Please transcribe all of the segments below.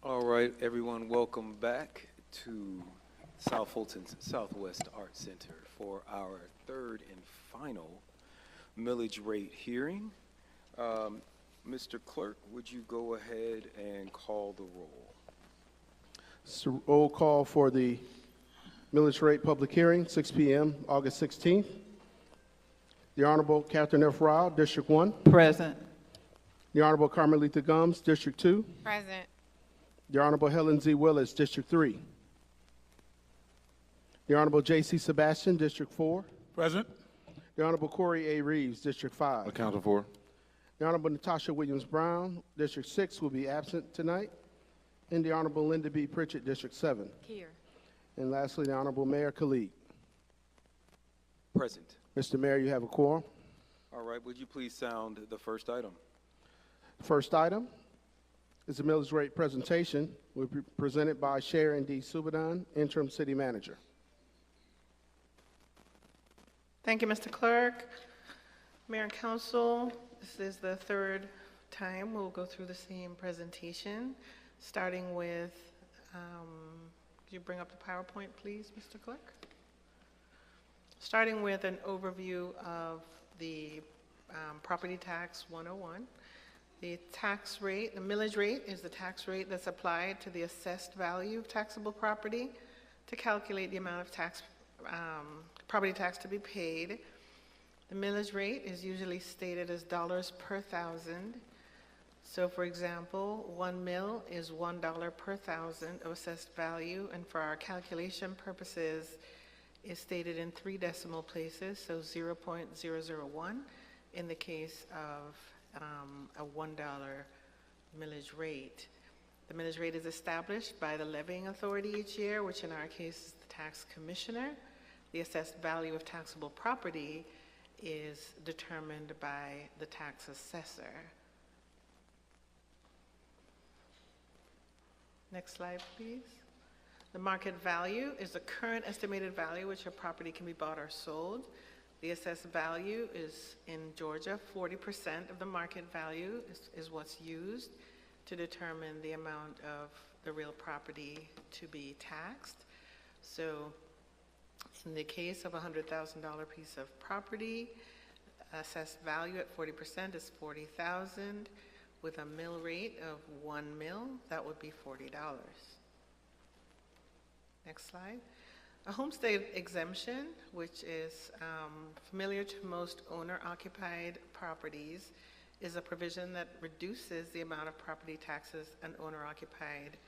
All right, everyone, welcome back to South Fulton's Southwest Art Center for our third and final millage rate hearing. Mr. Clerk, would you go ahead and call the roll? So roll call for the millage rate public hearing, 6 p.m., August 16th. The Honorable Catherine F. Rao, District 1. Present. The Honorable Carmelita Gums, District 2. Present. The Honorable Helen Z. Willis, District 3. The Honorable J.C. Sebastian, District 4. Present. The Honorable Corey A. Reeves, District 5. Accounted for. The Honorable Natasha Williams Brown, District 6, will be absent tonight. And the Honorable Linda B. Pritchett, District 7. Here. And lastly, the Honorable Mayor Khalid. Present. Mr. Mayor, you have a quorum. All right, would you please sound the first item? First item is a millage rate presentation will be presented by Sharon D. Subadan, Interim City Manager. Thank you, Mr. Clerk. Mayor and Council, this is the third time we'll go through the same presentation, starting with, could you bring up the PowerPoint, please, Mr. Clerk? Starting with an overview of the property tax 101. The tax rate, the millage rate, is the tax rate that's applied to the assessed value of taxable property to calculate the amount of tax, property tax to be paid. The millage rate is usually stated as dollars per thousand. So for example, 1 mil is $1 per thousand of assessed value, and for our calculation purposes is stated in 3 decimal places, so 0.001 in the case of a $1 millage rate. The millage rate is established by the levying authority each year, which in our case is the tax commissioner. The assessed value of taxable property is determined by the tax assessor. Next slide, please. The market value is the current estimated value which a property can be bought or sold. The assessed value is, in Georgia, 40% of the market value is what's used to determine the amount of the real property to be taxed. So in the case of a $100,000 piece of property, assessed value at 40% is $40,000. With a mill rate of 1 mil, that would be $40. Next slide. A homestead exemption, which is familiar to most owner-occupied properties, is a provision that reduces the amount of property taxes an owner-occupied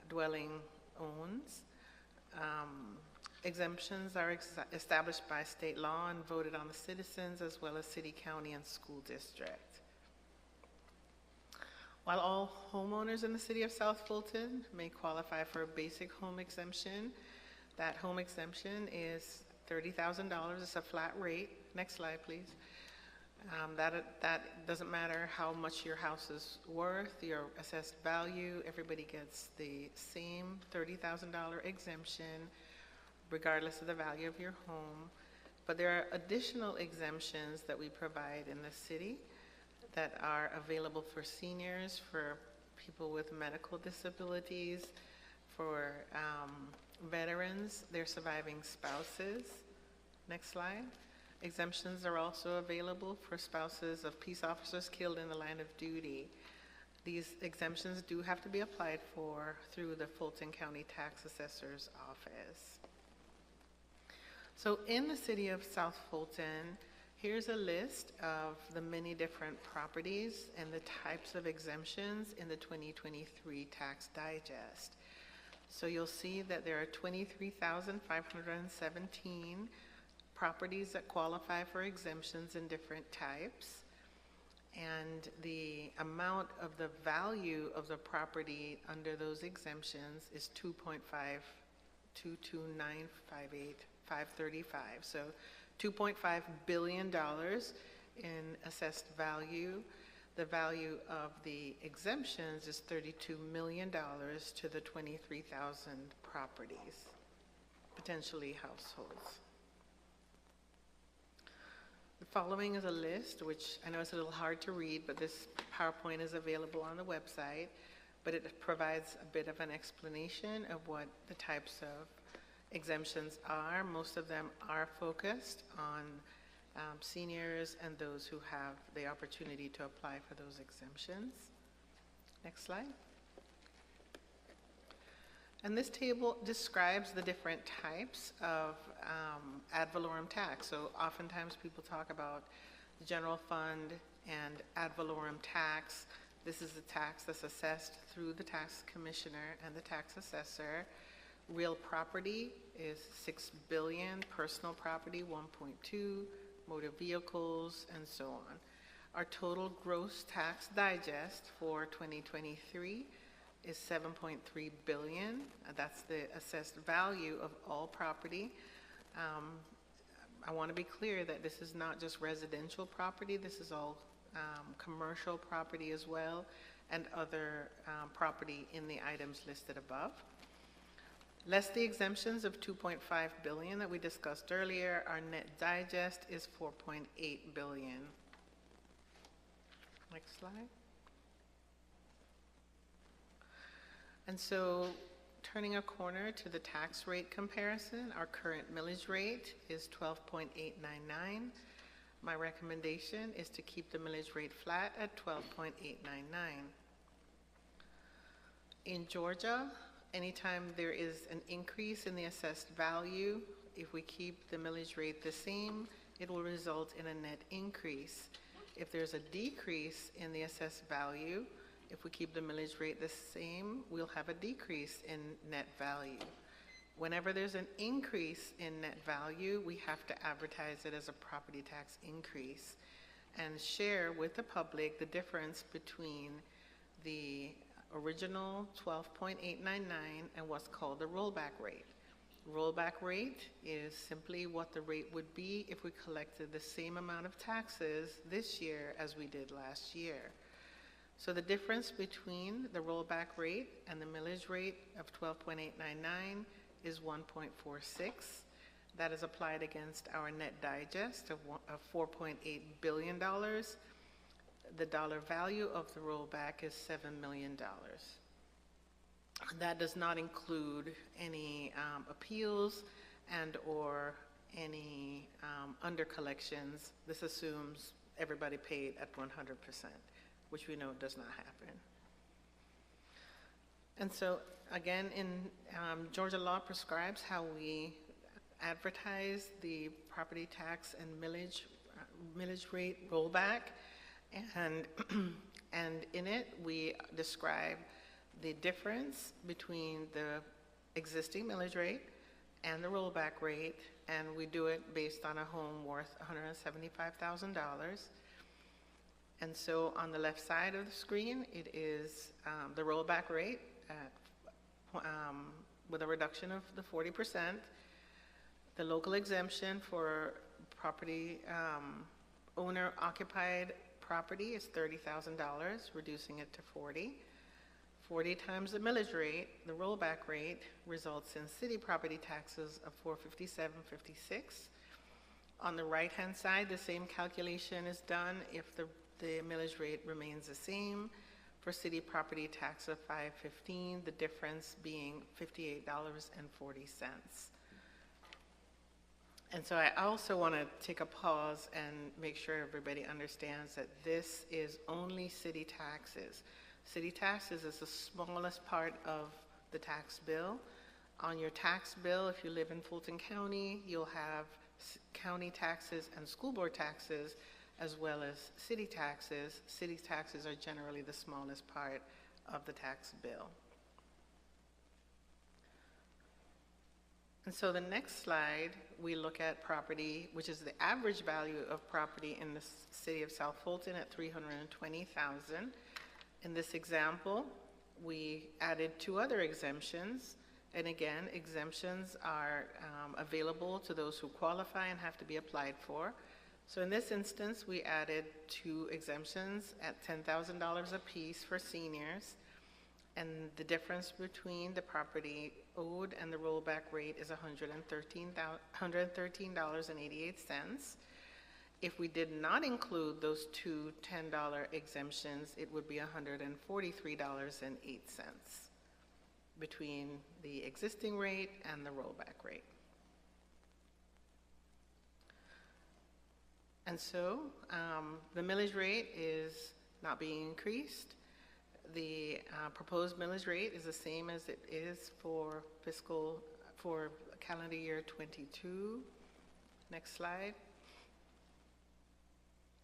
dwelling owns. Exemptions are established by state law and voted on the citizens as well as city, county, and school district. While all homeowners in the city of South Fulton may qualify for a basic home exemption, that home exemption is $30,000. It's a flat rate. Next slide, please. That doesn't matter how much your house is worth, your assessed value. Everybody gets the same $30,000 exemption, regardless of the value of your home. But there are additional exemptions that we provide in the city that are available for seniors, for people with medical disabilities, for veterans, their surviving spouses. Next slide. Exemptions are also available for spouses of peace officers killed in the line of duty. These exemptions do have to be applied for through the Fulton County Tax Assessor's Office. So in the city of South Fulton, here's a list of the many different properties and the types of exemptions in the 2023 Tax Digest. So you'll see that there are 23,517 properties that qualify for exemptions in different types. And the amount of the value of the property under those exemptions is $2.522958,535. So $2.5 billion in assessed value. The value of the exemptions is $32 million to the 23,000 properties, potentially households. The following is a list, which I know is a little hard to read, but this PowerPoint is available on the website, but it provides a bit of an explanation of what the types of exemptions are. Most of them are focused on seniors and those who have the opportunity to apply for those exemptions. Next slide. And this table describes the different types of ad valorem tax. So oftentimes people talk about the general fund and ad valorem tax. This is the tax that's assessed through the tax commissioner and the tax assessor. Real property is $6 billion, personal property 1.2, motor vehicles, and so on. Our total gross tax digest for 2023 is $7.3 billion. That's the assessed value of all property. I want to be clear that this is not just residential property. This is all commercial property as well, and other property in the items listed above. Less the exemptions of $2.5 billion that we discussed earlier, our net digest is $4.8 billion. Next slide. And so, turning a corner to the tax rate comparison, our current millage rate is 12.899. My recommendation is to keep the millage rate flat at 12.899. In Georgia, anytime there is an increase in the assessed value, if we keep the millage rate the same, it will result in a net increase. If there's a decrease in the assessed value, if we keep the millage rate the same, we'll have a decrease in net value. Whenever there's an increase in net value, we have to advertise it as a property tax increase and share with the public the difference between the original 12.899 and what's called the rollback rate. Rollback rate is simply what the rate would be if we collected the same amount of taxes this year as we did last year. So the difference between the rollback rate and the millage rate of 12.899 is 1.46. That is applied against our net digest of $4.8 billion. The dollar value of the rollback is $7 million. That does not include any appeals and or any under collections. This assumes everybody paid at 100%, which we know does not happen. And so again, in Georgia law prescribes how we advertise the property tax and millage rate rollback, and and in it we describe the difference between the existing millage rate and the rollback rate, and we do it based on a home worth $175,000. And so on the left side of the screen, it is the rollback rate at, with a reduction of the 40%. The local exemption for property owner-occupied property is $30,000, reducing it to 40. 40 times the millage rate, the rollback rate, results in city property taxes of $457.56. On the right-hand side, the same calculation is done if the millage rate remains the same. For city property tax of $515, the difference being $58.40. And so I also want to take a pause and make sure everybody understands that this is only city taxes. City taxes is the smallest part of the tax bill. On your tax bill, if you live in Fulton County, you'll have county taxes and school board taxes, as well as city taxes. City taxes are generally the smallest part of the tax bill. And so the next slide, we look at property, which is the average value of property in the city of South Fulton at $320,000. In this example, we added 2 other exemptions. And again, exemptions are available to those who qualify and have to be applied for. So in this instance, we added 2 exemptions at $10,000 apiece for seniors. And the difference between the property owed and the rollback rate is $113.88. If we did not include those two $10 exemptions, it would be $143.08 between the existing rate and the rollback rate. And so the millage rate is not being increased. The proposed millage rate is the same as it is for calendar year 22. Next slide.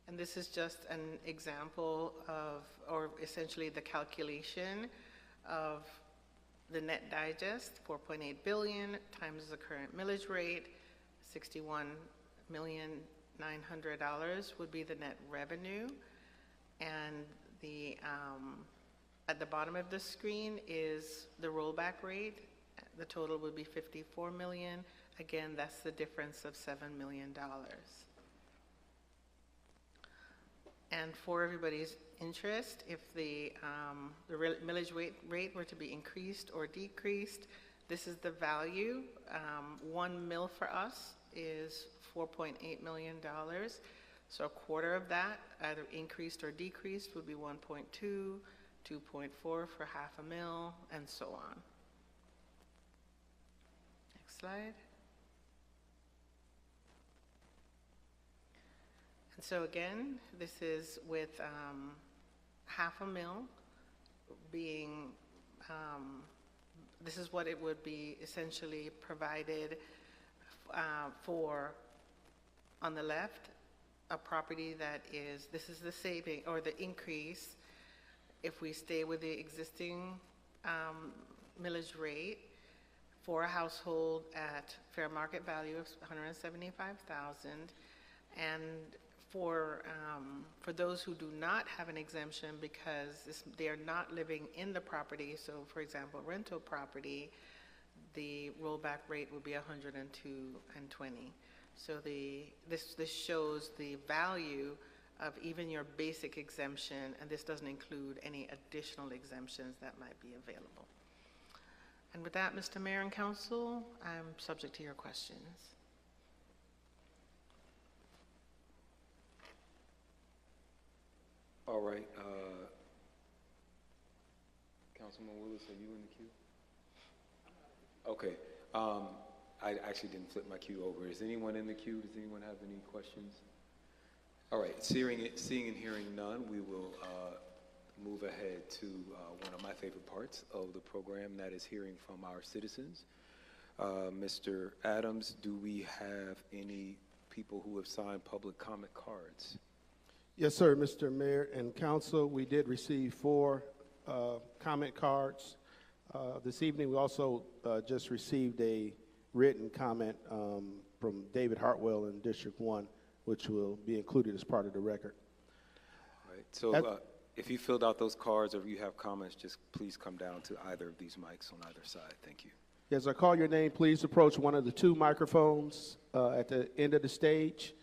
And this is just an example of, or essentially the calculation of the net digest, 4.8 billion times the current millage rate, $61,900,000 would be the net revenue. And the at the bottom of the screen is the rollback rate. The total would be 54 million. Again, that's the difference of $7 million. And for everybody's interest, if the millage rate were to be increased or decreased, this is the value. 1 mil for us is $4.8 million. So a quarter of that, either increased or decreased, would be 1.2, 2.4 for half a mil, and so on. Next slide. And so again, this is with half a mil being, this is what it would be essentially provided for, on the left, a property that is, this is the saving or the increase if we stay with the existing millage rate for a household at fair market value of $175,000, and for those who do not have an exemption because they are not living in the property, so for example, rental property, the rollback rate would be 102.20. So this shows the value of even your basic exemption, and this doesn't include any additional exemptions that might be available. And with that, Mr. Mayor and Council, I'm subject to your questions. All right, Councilman Willis, are you in the queue? Okay, I actually didn't flip my queue over. Is anyone in the queue? Does anyone have any questions? All right, seeing and hearing none, we will move ahead to one of my favorite parts of the program, that is hearing from our citizens. Mr. Adams, do we have any people who have signed public comment cards? Yes, sir, Mr. Mayor and Council. We did receive 4 comment cards this evening. We also just received a written comment from David Hartwell in District 1, which will be included as part of the record. All right, so if you filled out those cards or if you have comments, just please come down to either of these mics on either side. Thank you. As I call your name, please approach one of the 2 microphones at the end of the stage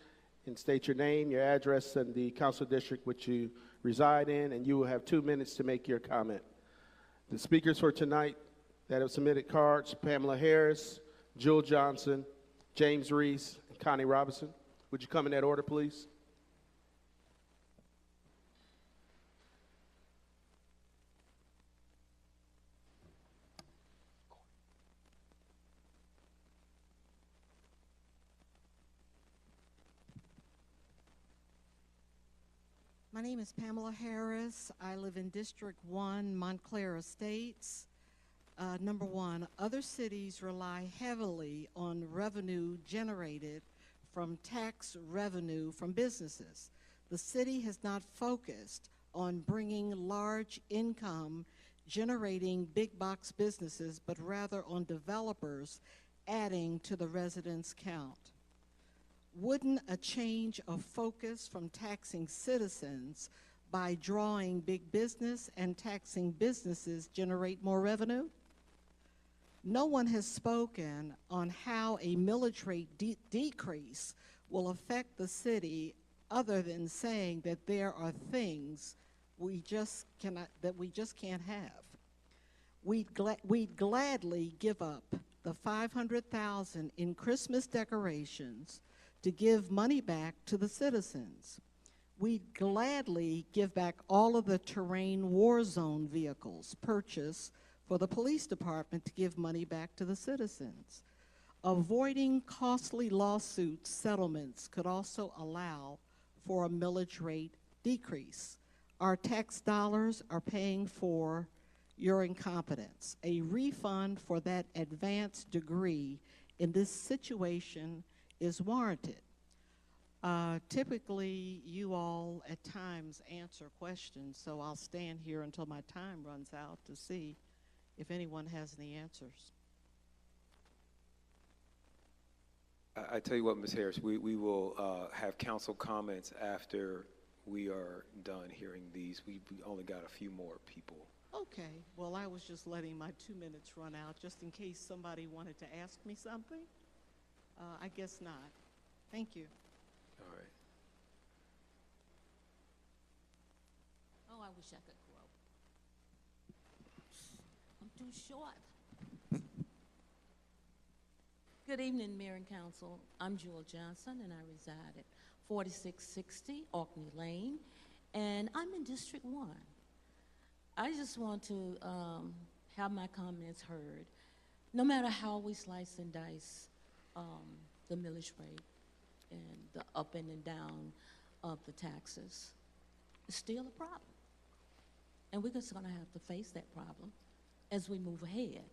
and state your name, your address, and the council district which you reside in, and you will have 2 minutes to make your comment. The speakers for tonight that have submitted cards: Pamela Harris, Jill Johnson, James Reese, and Connie Robinson. Would you come in that order, please? My name is Pamela Harris. I live in District 1, Montclair Estates. Number 1, other cities rely heavily on revenue generated from tax revenue from businesses. The city has not focused on bringing large income generating big box businesses, but rather on developers adding to the residents' count. Wouldn't a change of focus from taxing citizens by drawing big business and taxing businesses generate more revenue? No one has spoken on how a millage rate decrease will affect the city, other than saying that there are things we just can't have. We'd gladly give up the $500,000 in Christmas decorations to give money back to the citizens. We gladly give back all of the terrain war zone vehicles purchased for the police department to give money back to the citizens. Avoiding costly lawsuit settlements could also allow for a millage rate decrease. Our tax dollars are paying for your incompetence. A refund for that advanced degree in this situation is warranted. Typically, you all at times answer questions, so I'll stand here until my time runs out to see if anyone has any answers. I tell you what, Ms. Harris, we will have council comments after we are done hearing these. We only got a few more people. Okay, well, I was just letting my 2 minutes run out just in case somebody wanted to ask me something. I guess not. Thank you. All right. Oh, I wish I could grow. I'm too short. Good evening, Mayor and Council. I'm Jewel Johnson, and I reside at 4660 Orkney Lane, and I'm in District 1. I just want to have my comments heard. No matter how we slice and dice the millage rate and the up and down of the taxes, it's still a problem. And we're just going to have to face that problem as we move ahead.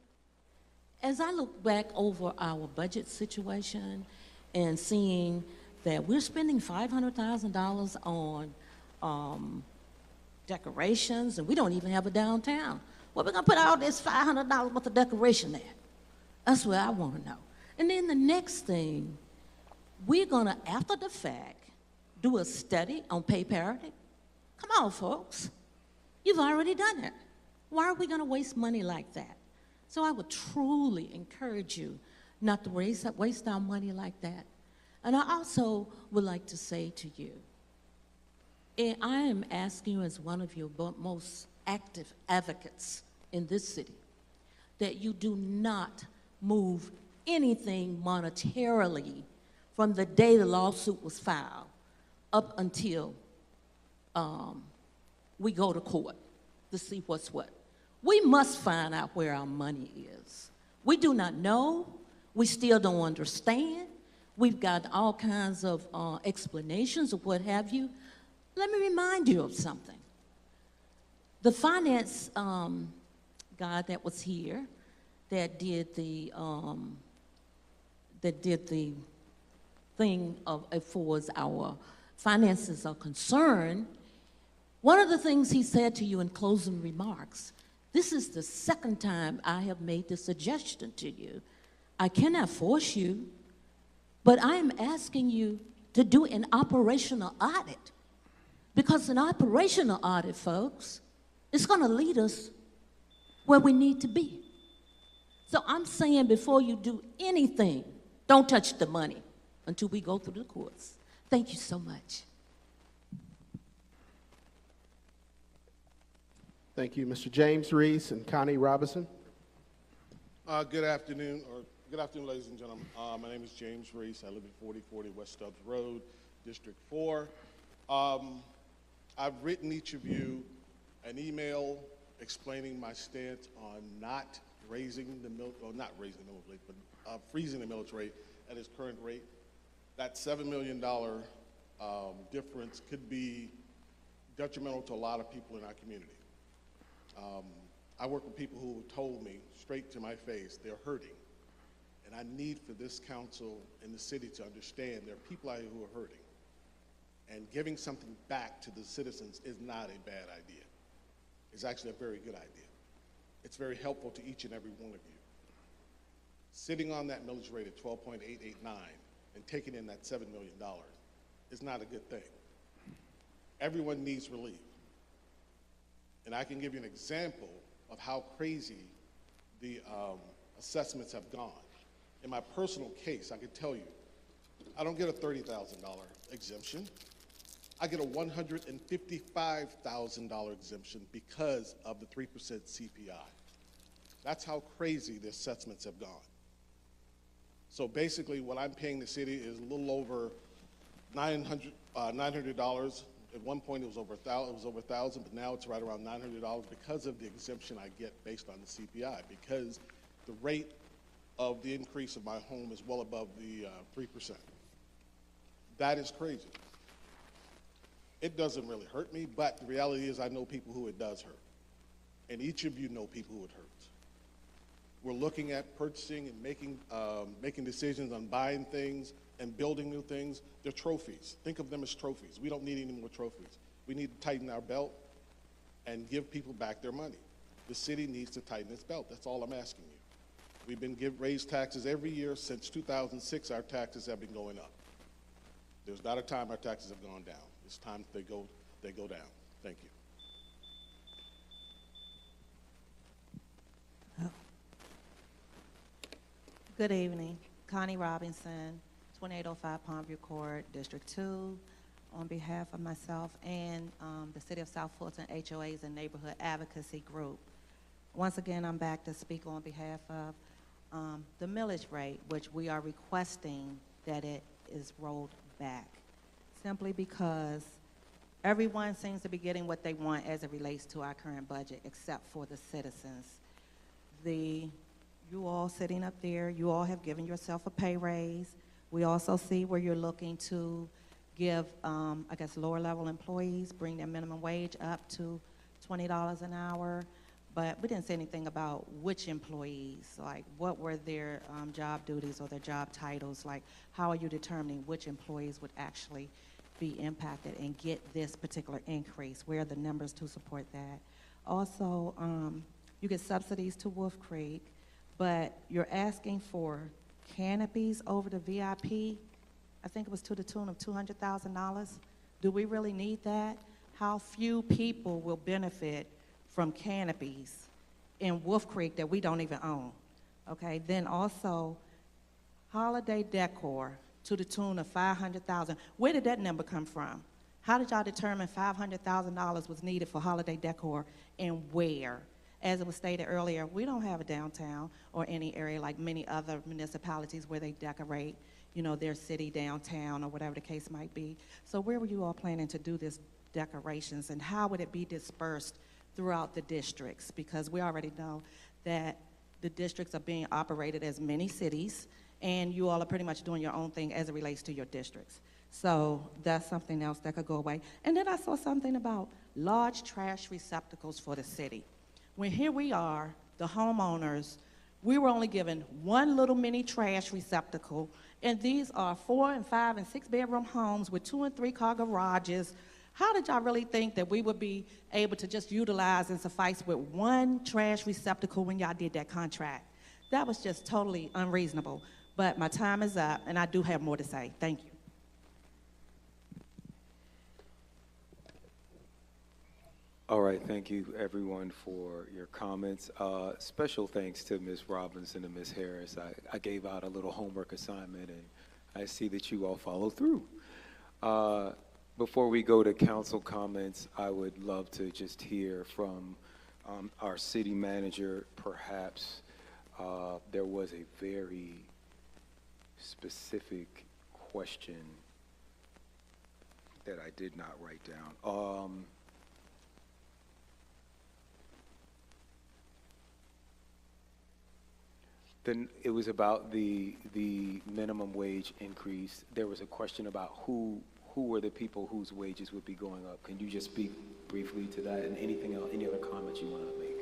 As I look back over our budget situation and seeing that we're spending $500,000 on decorations, and we don't even have a downtown. Well, we're going to put all this $500 worth of decoration there. That's what I want to know. And then the next thing, we're going to, after the fact, do a study on pay parity. Come on, folks. You've already done it. Why are we going to waste money like that? So I would truly encourage you not to waste our money like that. And I also would like to say to you, and I am asking you as one of your most active advocates in this city, that you do not move anything monetarily from the day the lawsuit was filed up until we go to court to see what's what. We must find out where our money is. We do not know. We still don't understand. We've got all kinds of explanations of what have you. Let me remind you of something. The finance guy that was here, that did the thing of as far as our finances are concerned, one of the things he said to you in closing remarks, this is the second time I have made this suggestion to you. I cannot force you, but I am asking you to do an operational audit. Because an operational audit, folks, is going to lead us where we need to be. So I'm saying before you do anything, don't touch the money until we go through the courts. Thank you so much. Thank you, Mr. James Reese and Connie Robinson. Good afternoon, ladies and gentlemen. My name is James Reese. I live at 4040 West Stubbs Road, District 4. I've written each of you an email explaining my stance on not raising the not raising the millage rate, but freezing the millage rate at its current rate. That $7 million difference could be detrimental to a lot of people in our community. I work with people who told me straight to my face they're hurting. And I need for this council and the city to understand there are people out here who are hurting. And giving something back to the citizens is not a bad idea. It's actually a very good idea. It's very helpful to each and every one of you. Sitting on that millage rate at 12.889 and taking in that $7 million is not a good thing. Everyone needs relief. And I can give you an example of how crazy the assessments have gone. In my personal case, I can tell you, I don't get a $30,000 exemption. I get a $155,000 exemption because of the 3% CPI. That's how crazy the assessments have gone. So basically, what I'm paying the city is a little over $900. At one point, it was over $1,000, but now it's right around $900 because of the exemption I get based on the CPI, because the rate of the increase of my home is well above the 3%. That is crazy. It doesn't really hurt me, but the reality is I know people who it does hurt. And each of you know people who it hurts. We're looking at purchasing and making decisions on buying things and building new things. They're trophies. Think of them as trophies. We don't need any more trophies. We need to tighten our belt and give people back their money. The city needs to tighten its belt. That's all I'm asking you. We've been raised taxes every year since 2006. Our taxes have been going up. There's not a time our taxes have gone down. It's time they go down. Thank you. Good evening. Connie Robinson, 2805 Palmview Court, District 2. On behalf of myself and the City of South Fulton HOAs and Neighborhood Advocacy Group. Once again, I'm back to speak on behalf of the millage rate, which we are requesting that it is rolled back, simply because everyone seems to be getting what they want as it relates to our current budget, except for the citizens. You all sitting up there, you all have given yourself a pay raise. We also see where you're looking to give, I guess, lower level employees, bring their minimum wage up to $20 an hour. But we didn't say anything about which employees, like what were their job duties or their job titles, like how are you determining which employees would actually be impacted and get this particular increase? Where are the numbers to support that? Also, you get subsidies to Wolf Creek, but you're asking for canopies over the VIP. I think it was to the tune of $200,000. Do we really need that? How few people will benefit from canopies in Wolf Creek that we don't even own? Okay, then also holiday decor to the tune of $500,000. Where did that number come from? How did y'all determine $500,000 was needed for holiday decor and where? As it was stated earlier, we don't have a downtown or any area like many other municipalities where they decorate, you know, their city downtown or whatever the case might be. So where were you all planning to do this decorations, and how would it be dispersed throughout the districts? Because we already know that the districts are being operated as many cities, and you all are pretty much doing your own thing as it relates to your districts. So that's something else that could go away. And then I saw something about large trash receptacles for the city. When here we are, the homeowners, we were only given one little mini trash receptacle, and these are 4 and 5 and 6 bedroom homes with 2 and 3 car garages. How did y'all really think that we would be able to just utilize and suffice with one trash receptacle when y'all did that contract? That was just totally unreasonable. But my time is up, and I do have more to say. Thank you. All right, thank you everyone for your comments. Special thanks to Ms. Robinson and Ms. Harris. I gave out a little homework assignment, and I see that you all followed through. Before we go to council comments, I would love to just hear from our city manager. Perhaps there was a very specific question that I did not write down. Then it was about the minimum wage increase. There was a question about who were the people whose wages would be going up. Can you just speak briefly to that, and anything else, any other comments you want to make?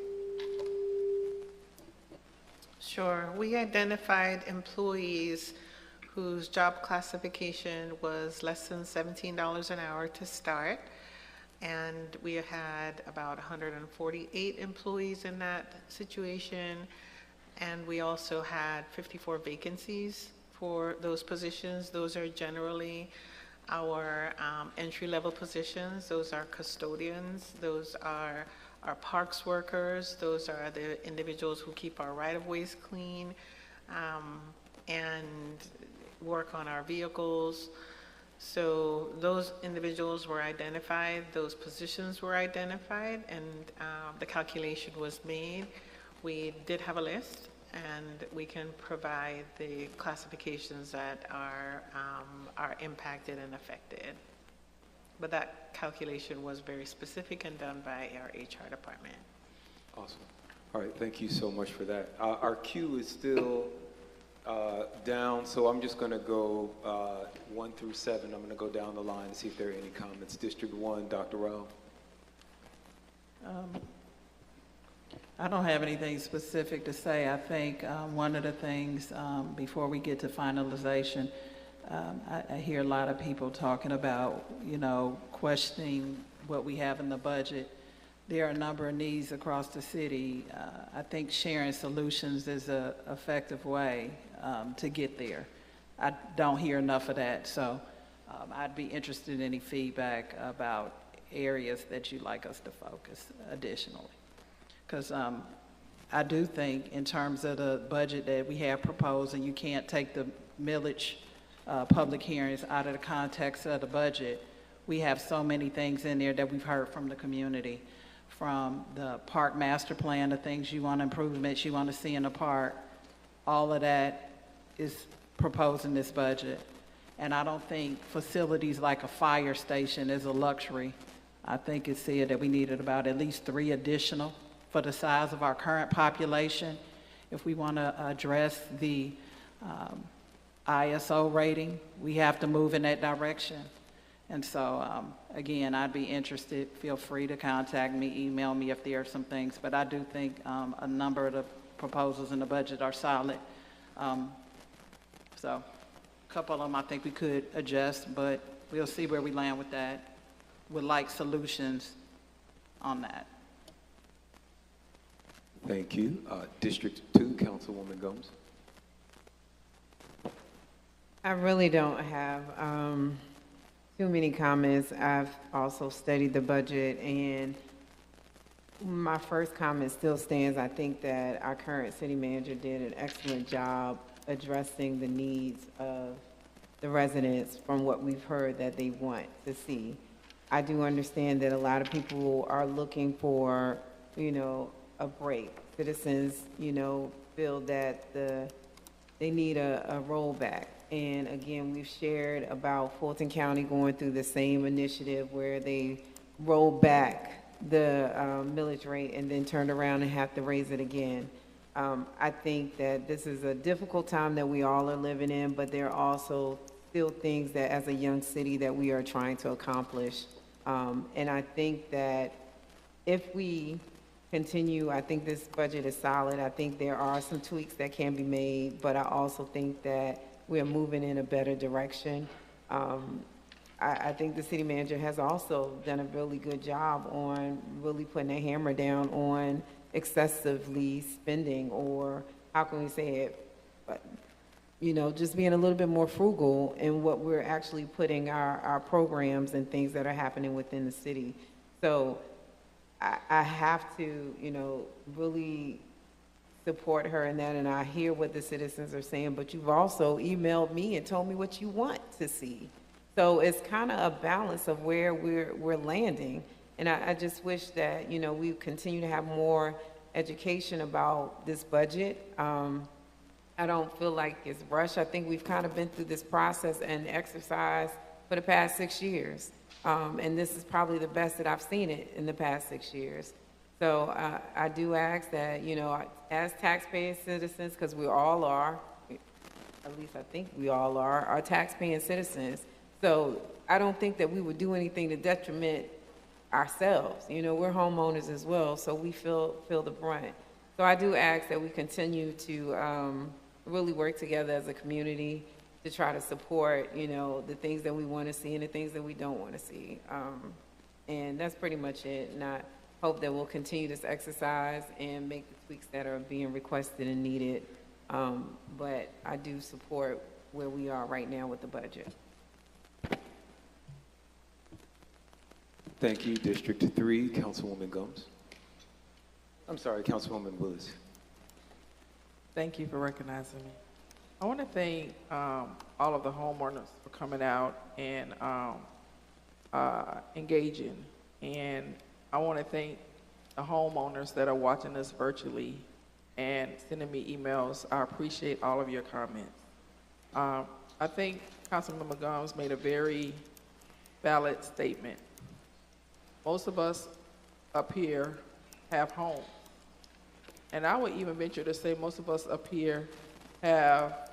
Sure. We identified employees whose job classification was less than $17 an hour to start, and we had about 148 employees in that situation. And we also had 54 vacancies for those positions. Those are generally our entry-level positions. Those are custodians. Those are our parks workers. Those are the individuals who keep our right-of-ways clean and work on our vehicles. So those individuals were identified, those positions were identified, and the calculation was made. We did have a list, and we can provide the classifications that are impacted and affected. But that calculation was very specific and done by our HR department. Awesome. All right, thank you so much for that. Our queue is still down, so I'm just going to go 1 through 7. I'm going to go down the line and see if there are any comments. District 1, Dr. Rao. I don't have anything specific to say. I think one of the things before we get to finalization, I hear a lot of people talking about, questioning what we have in the budget. There are a number of needs across the city. I think sharing solutions is an effective way to get there. I don't hear enough of that, so I'd be interested in any feedback about areas that you'd like us to focus additionally. Because I do think in terms of the budget that we have proposed, and you can't take the millage public hearings out of the context of the budget, we have so many things in there that we've heard from the community, from the park master plan, the things you want, improvements you want to see in the park. All of that is proposed in this budget. And I don't think facilities like a fire station is a luxury. I think it's said that we needed about at least 3 additional for the size of our current population if we want to address the ISO rating. We have to move in that direction. And so, again, I'd be interested. Feel free to contact me, email me if there are some things. But I do think a number of the proposals in the budget are solid. So a couple of them I think we could adjust, but we'll see where we land with that. Would like solutions on that. Thank you. District 2, Councilwoman Gomes. I really don't have too many comments. I've also studied the budget, and my first comment still stands. I think that our current city manager did an excellent job addressing the needs of the residents from what we've heard that they want to see. I do understand that a lot of people are looking for, a break. Citizens, feel that they need a rollback. And again, we've shared about Fulton County going through the same initiative where they roll back the millage rate and then turn around and have to raise it again. I think that this is a difficult time that we all are living in, but there are also still things that as a young city that we are trying to accomplish. And I think that if we continue, I think this budget is solid. I think there are some tweaks that can be made, but I also think that we're moving in a better direction. I think the city manager has also done a really good job on really putting a hammer down on excessively spending, or how can we say it, but, just being a little bit more frugal in what we're actually putting our programs and things that are happening within the city. So I have to, really support her in that, and I hear what the citizens are saying, but you've also emailed me and told me what you want to see. So it's kind of a balance of where we're landing. And I just wish that, we continue to have more education about this budget. I don't feel like it's rushed. I think we've kind of been through this process and exercise for the past 6 years. And this is probably the best that I've seen it in the past 6 years. So I do ask that, as taxpaying citizens, because we all are, at least I think we all are taxpaying citizens. So I don't think that we would do anything to detriment ourselves. We're homeowners as well, so we feel the brunt. So I do ask that we continue to really work together as a community to try to support, the things that we want to see and the things that we don't want to see. And that's pretty much it. And I hope that we'll continue this exercise and make the tweaks that are being requested and needed. But I do support where we are right now with the budget. Thank you. District 3, Councilwoman Gomes. I'm sorry, Councilwoman Willis. Thank you for recognizing me. I want to thank all of the homeowners for coming out and engaging. And I want to thank the homeowners that are watching us virtually and sending me emails. I appreciate all of your comments. I think Councilmember Gomes made a very valid statement. Most of us up here have homes. And I would even venture to say most of us up here have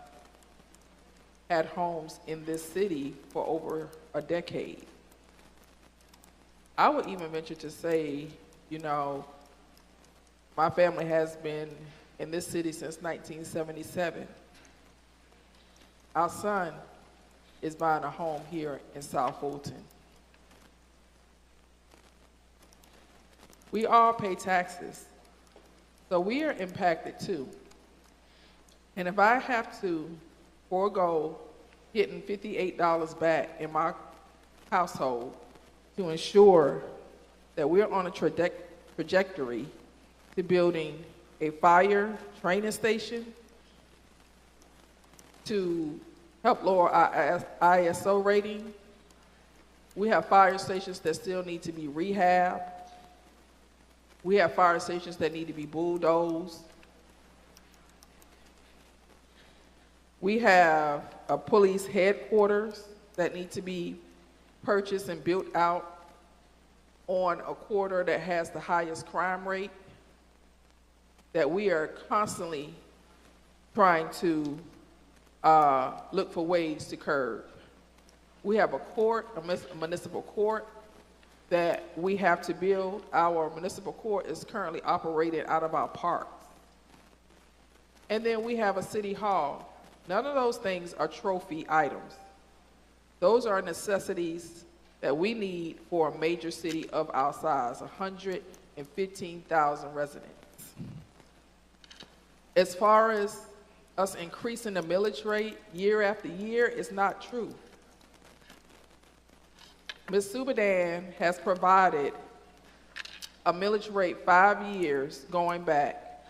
had homes in this city for over a decade. I would even venture to say, you know, my family has been in this city since 1977. Our son is buying a home here in South Fulton. We all pay taxes, so we are impacted too. And if I have to forego getting $58 back in my household to ensure that we're on a trajectory to building a fire training station to help lower our ISO rating. We have fire stations that still need to be rehabbed. We have fire stations that need to be bulldozed. We have a police headquarters that need to be purchased and built out on a quarter that has the highest crime rate, that we are constantly trying to look for ways to curb. We have a court, a municipal court, that we have to build. Our municipal court is currently operated out of our parks. And then we have a city hall. None of those things are trophy items. Those are necessities that we need for a major city of our size, 115,000 residents. As far as us increasing the millage rate year after year, is not true. Ms. Subadan has provided a millage rate 5 years going back.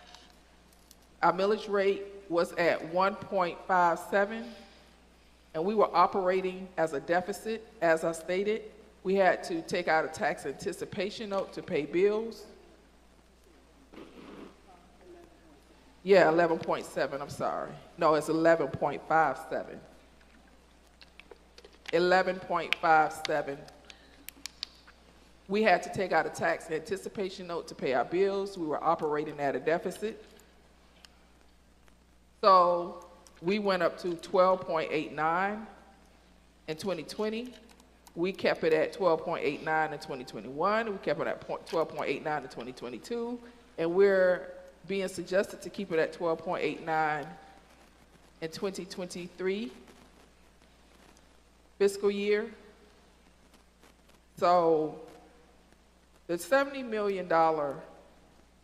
Our millage rate was at 1.57, and we were operating as a deficit. As I stated, we had to take out a tax anticipation note to pay bills. Yeah, 11.7, I'm sorry. No, it's 11.57. 11.57. We had to take out a tax anticipation note to pay our bills. We were operating at a deficit. So we went up to 12.89 in 2020. We kept it at 12.89 in 2021. We kept it at 12.89 in 2022. And we're being suggested to keep it at 12.89 in 2023 fiscal year. So the $70 million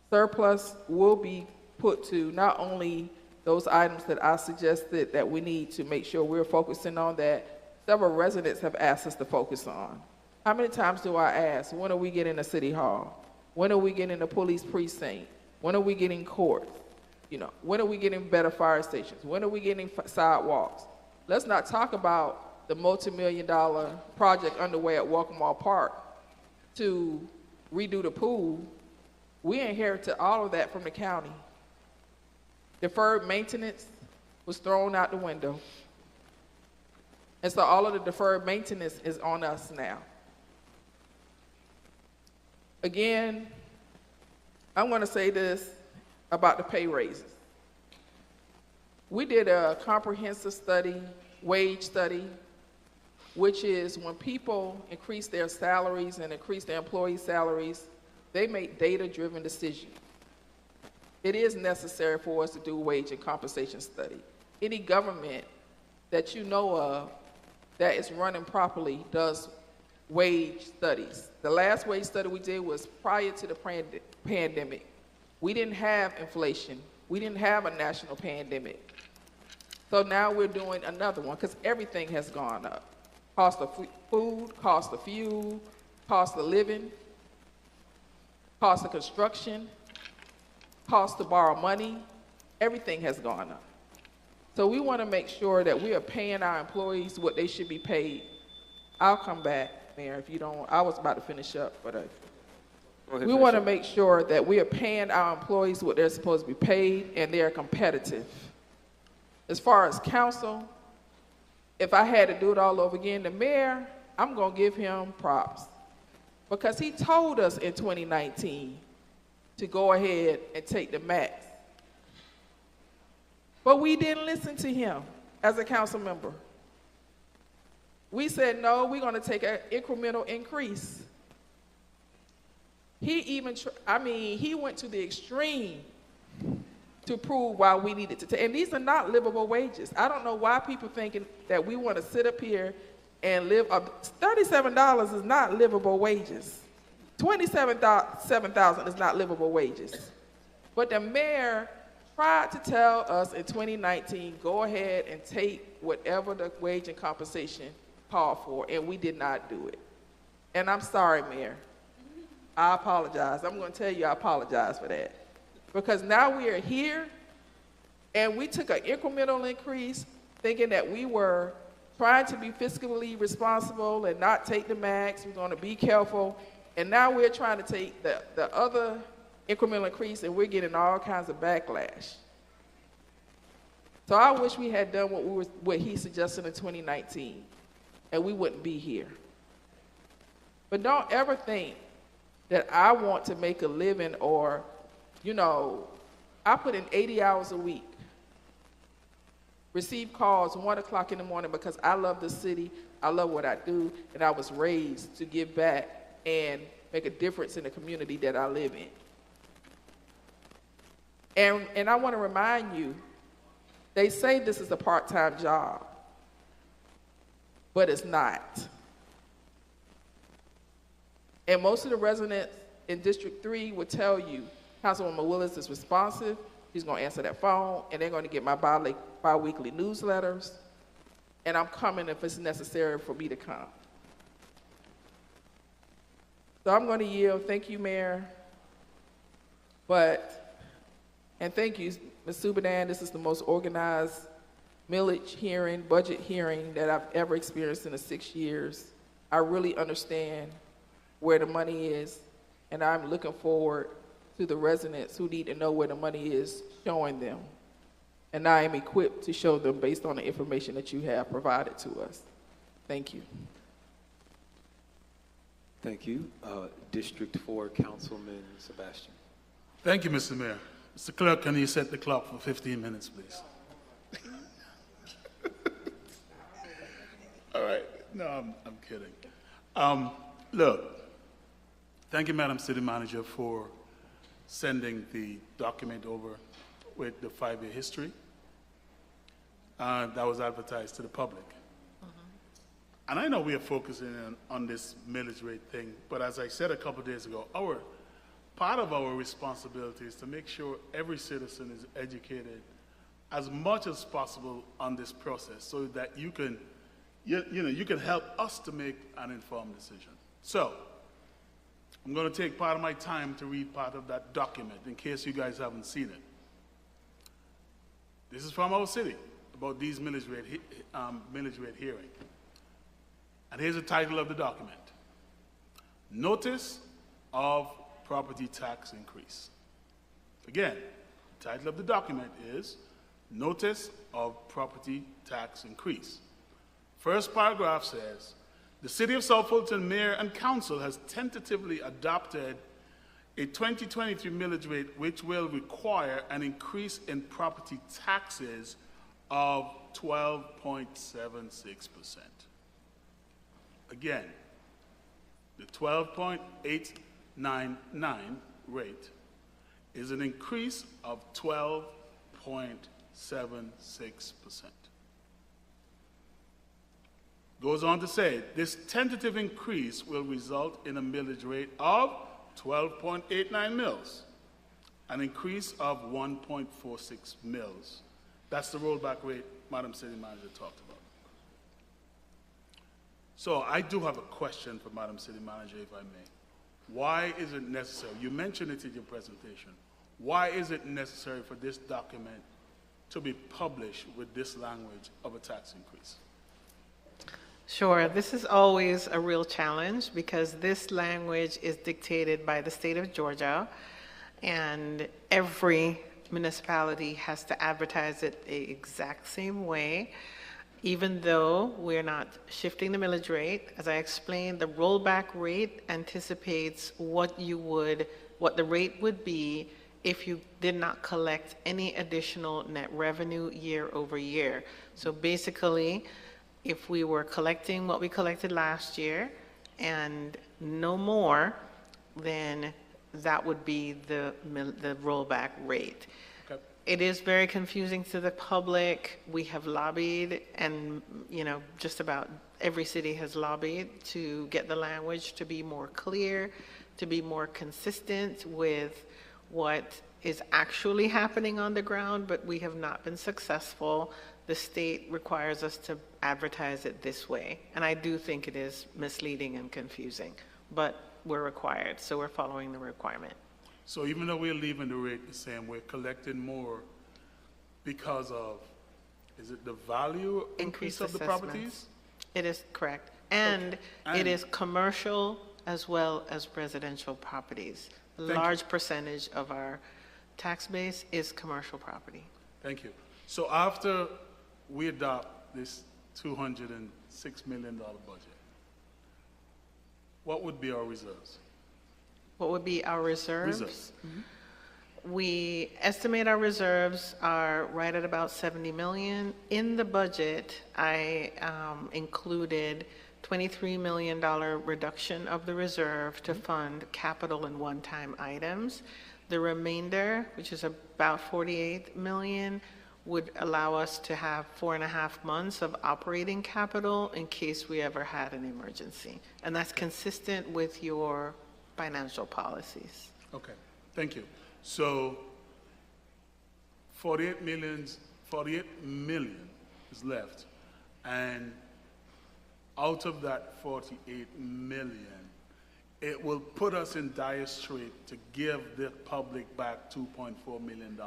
surplus will be put to not only those items that I suggested that we need to make sure we're focusing on, that several residents have asked us to focus on. How many times do I ask, when are we getting a city hall? When are we getting a police precinct? When are we getting courts? You know, when are we getting better fire stations? When are we getting sidewalks? Let's not talk about the multi-million-dollar project underway at Walkmore Park to redo the pool. We inherited all of that from the county. Deferred maintenance was thrown out the window. And so all of the deferred maintenance is on us now. Again, I'm going to say this about the pay raises. We did a comprehensive study, wage study, which is when people increase their salaries and increase their employee salaries, they make data-driven decisions. It is necessary for us to do a wage and compensation study. Any government that you know of that is running properly does wage studies. The last wage study we did was prior to the pandemic. We didn't have inflation. We didn't have a national pandemic. So now we're doing another one because everything has gone up. Cost of food, cost of fuel, cost of living, cost of construction, cost to borrow money, everything has gone up. So we want to make sure that we are paying our employees what they should be paid. I'll come back, Mayor, if you don't. I was about to finish up, but Go ahead, We finish want to up. make sure that we are paying our employees what they're supposed to be paid and they're competitive. As far as council, if I had to do it all over again, the mayor, I'm going to give him props. Because he told us in 2019 to go ahead and take the max. But we didn't listen to him as a council member. We said, no, we're going to take an incremental increase. He even, he went to the extreme to prove why we needed to take, and these are not livable wages. I don't know why people thinking that we want to sit up here and live, $37 is not livable wages. $27,000 is not livable wages. But the mayor tried to tell us in 2019, go ahead and take whatever the wage and compensation called for, and we did not do it. And I'm sorry, Mayor. I apologize. I'm going to tell you I apologize for that. Because now we are here, and we took an incremental increase thinking that we were trying to be fiscally responsible and not take the max. We're going to be careful. And now we're trying to take the other incremental increase, and we're getting all kinds of backlash. So I wish we had done what he suggested in 2019, and we wouldn't be here. But don't ever think that I want to make a living or, I put in 80 hours a week, receive calls 1 o'clock in the morning because I love the city, I love what I do, and I was raised to give back and make a difference in the community that I live in. And I want to remind you, they say this is a part-time job, but it's not. And most of the residents in District 3 would tell you, Councilwoman Willis is responsive, he's going to answer that phone, and they're going to get my bi-weekly newsletters, and I'm coming if it's necessary for me to come. So I'm going to yield. Thank you, Mayor. And thank you, Ms. Subadan. This is the most organized millage hearing, budget hearing that I've ever experienced in the 6 years. I really understand where the money is, and I'm looking forward to the residents who need to know where the money is, showing them. And I am equipped to show them based on the information that you have provided to us. Thank you. Thank you. District 4, Councilman Sebastian. Thank you, Mr. Mayor. Mr. Clerk, can you set the clock for 15 minutes, please? All right. No, I'm kidding. Look, thank you, Madam City Manager, for sending the document over with the 5-year history that was advertised to the public. And I know we are focusing on this millage rate thing, but as I said a couple of days ago, part of our responsibility is to make sure every citizen is educated as much as possible on this process so that you can help us to make an informed decision. So, I'm going to take part of my time to read part of that document in case you guys haven't seen it. This is from our city about these millage rate hearing. And here's the title of the document: Notice of Property Tax Increase. Again, the title of the document is Notice of Property Tax Increase. First paragraph says, the City of South Fulton Mayor and Council has tentatively adopted a 2023 millage rate which will require an increase in property taxes of 12.76%. Again, the 12.899 rate is an increase of 12.76%. Goes on to say, this tentative increase will result in a millage rate of 12.89 mils, an increase of 1.46 mils. That's the rollback rate Madam City Manager talked about. So I do have a question for Madam City Manager, if I may. Why is it necessary? You mentioned it in your presentation. Why is it necessary for this document to be published with this language of a tax increase? Sure, this is always a real challenge because this language is dictated by the state of Georgia, and every municipality has to advertise it the exact same way. Even though we're not shifting the millage rate, as I explained, the rollback rate anticipates what the rate would be if you did not collect any additional net revenue year over year. So basically, if we were collecting what we collected last year and no more, then that would be the rollback rate. Okay. It is very confusing to the public. We have lobbied, and just about every city has lobbied to get the language to be more clear, to be more consistent with what is actually happening on the ground, but we have not been successful. The state requires us to advertise it this way, and I do think it is misleading and confusing, but we're required, so we're following the requirement. So even though we're leaving the rate the same, we're collecting more because of, is it the value increase of the properties? It is correct. And Okay. it is commercial as well as residential properties. A large percentage of our tax base is commercial property. Thank you. So after we adopt this $206 million budget, what would be our reserves? What would be our reserves? Reserves. We estimate our reserves are right at about 70 million. In the budget, I included $23 million reduction of the reserve to fund capital and one-time items. The remainder, which is about 48 million, would allow us to have 4.5 months of operating capital in case we ever had an emergency. And that's consistent with your financial policies. Okay, thank you. So 48 million is left, and out of that 48 million, it will put us in dire strait to give the public back $2.4 million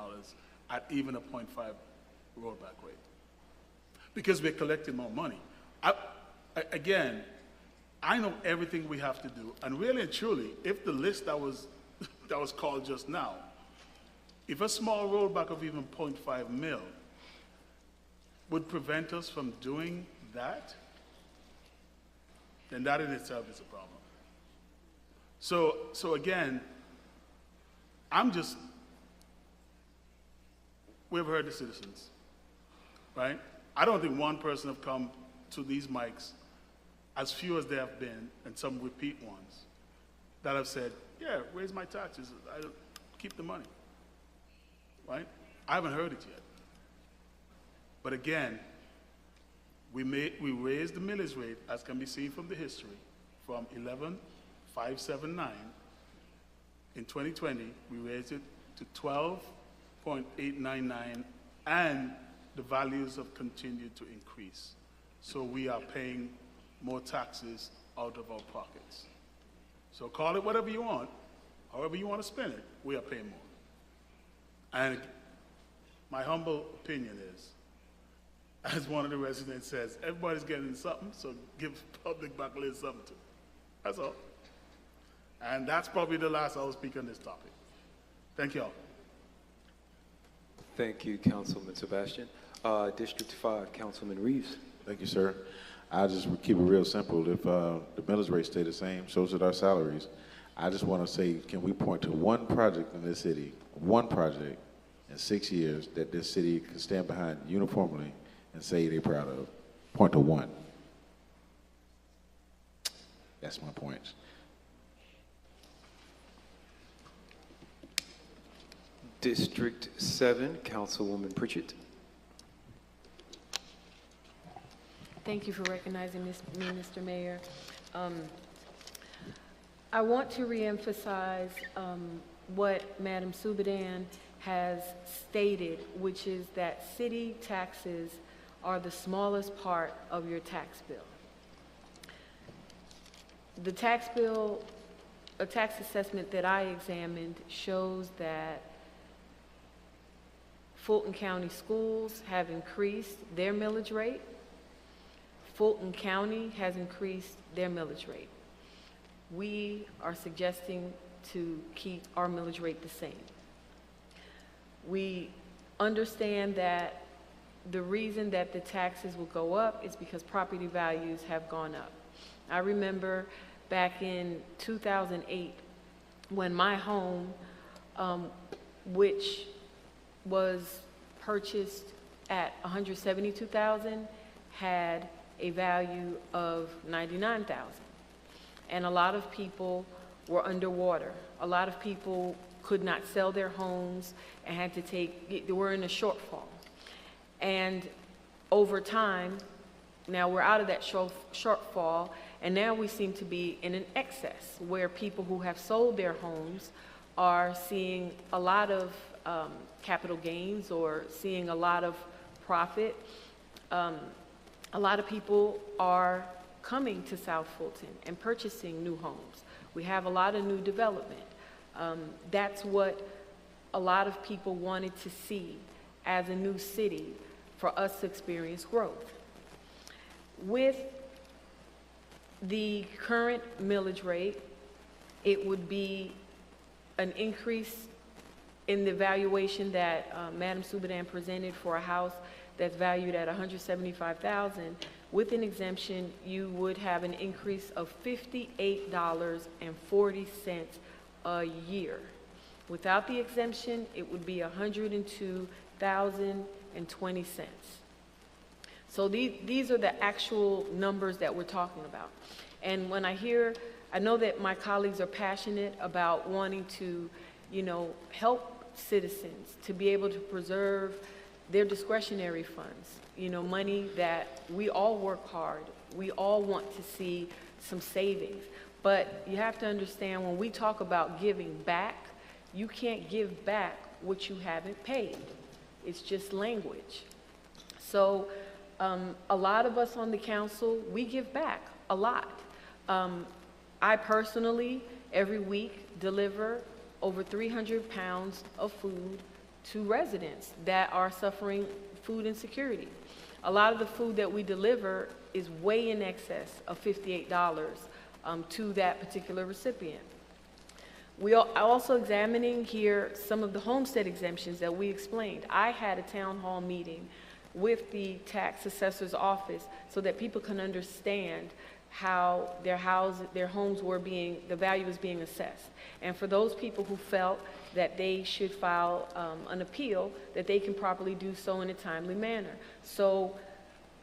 at even a 0.5 rollback rate, because we're collecting more money. Again, I know everything we have to do, and really and truly, if the list that was called just now, if a small rollback of even 0.5 mil would prevent us from doing that, then that in itself is a problem. So again, we've heard the citizens, right? I don't think one person have come to these mics, as few as there have been, and some repeat ones, that have said, yeah, raise my taxes, I don't keep the money, right? I haven't heard it yet. But again, we raised the millage rate, as can be seen from the history, from 11,579 in 2020, we raised it to 12.899, and the values have continued to increase. So we are paying more taxes out of our pockets. So call it whatever you want, however you want to spend it, we are paying more. And my humble opinion is, as one of the residents says, everybody's getting something, so give the public back a little something too. That's all. And that's probably the last I will speak on this topic. Thank you all. Thank you, Councilman Sebastian. District 5, Councilman Reeves. Thank you, sir. I'll just keep it real simple. If the millage rate stay the same, so should our salaries. I just want to say, can we point to one project in this city, one project in 6 years that this city can stand behind uniformly and say they're proud of? Point to one. That's my point. District 7, Councilwoman Pritchett. Thank you for recognizing me, Mr. Mayor. I want to reemphasize what Madam Subadan has stated, which is that city taxes are the smallest part of your tax bill. The tax bill, a tax assessment that I examined shows that Fulton County schools have increased their millage rate Fulton County has increased their millage rate. We are suggesting to keep our millage rate the same. We understand that the reason that the taxes will go up is because property values have gone up. I remember back in 2008 when my home, which was purchased at $172,000, had a value of $99,000. And a lot of people were underwater. A lot of people could not sell their homes and had to they were in a shortfall. And over time, now we're out of that shortfall, and now we seem to be in an excess where people who have sold their homes are seeing a lot of capital gains or seeing a lot of profit. A lot of people are coming to South Fulton and purchasing new homes. We have a lot of new development. That's what a lot of people wanted to see as a new city for us to experience growth. With the current millage rate, it would be an increase in the valuation that Madam Subadan presented for a house that's valued at $175,000. With an exemption, you would have an increase of $58.40 a year. Without the exemption, it would be $102,020. So these are the actual numbers that we're talking about. And when I know that my colleagues are passionate about wanting to, help citizens to be able to preserve their discretionary funds, money that we all work hard. We all want to see some savings. But you have to understand, when we talk about giving back, you can't give back what you haven't paid. It's just language. So a lot of us on the council, we give back a lot. I personally, every week, deliver over 300 pounds of food to residents that are suffering food insecurity. A lot of the food that we deliver is way in excess of $58 to that particular recipient. We are also examining here some of the homestead exemptions that we explained. I had a town hall meeting with the tax assessor's office so that people can understand how their homes were the value was being assessed. And for those people who felt that they should file an appeal, that they can properly do so in a timely manner. So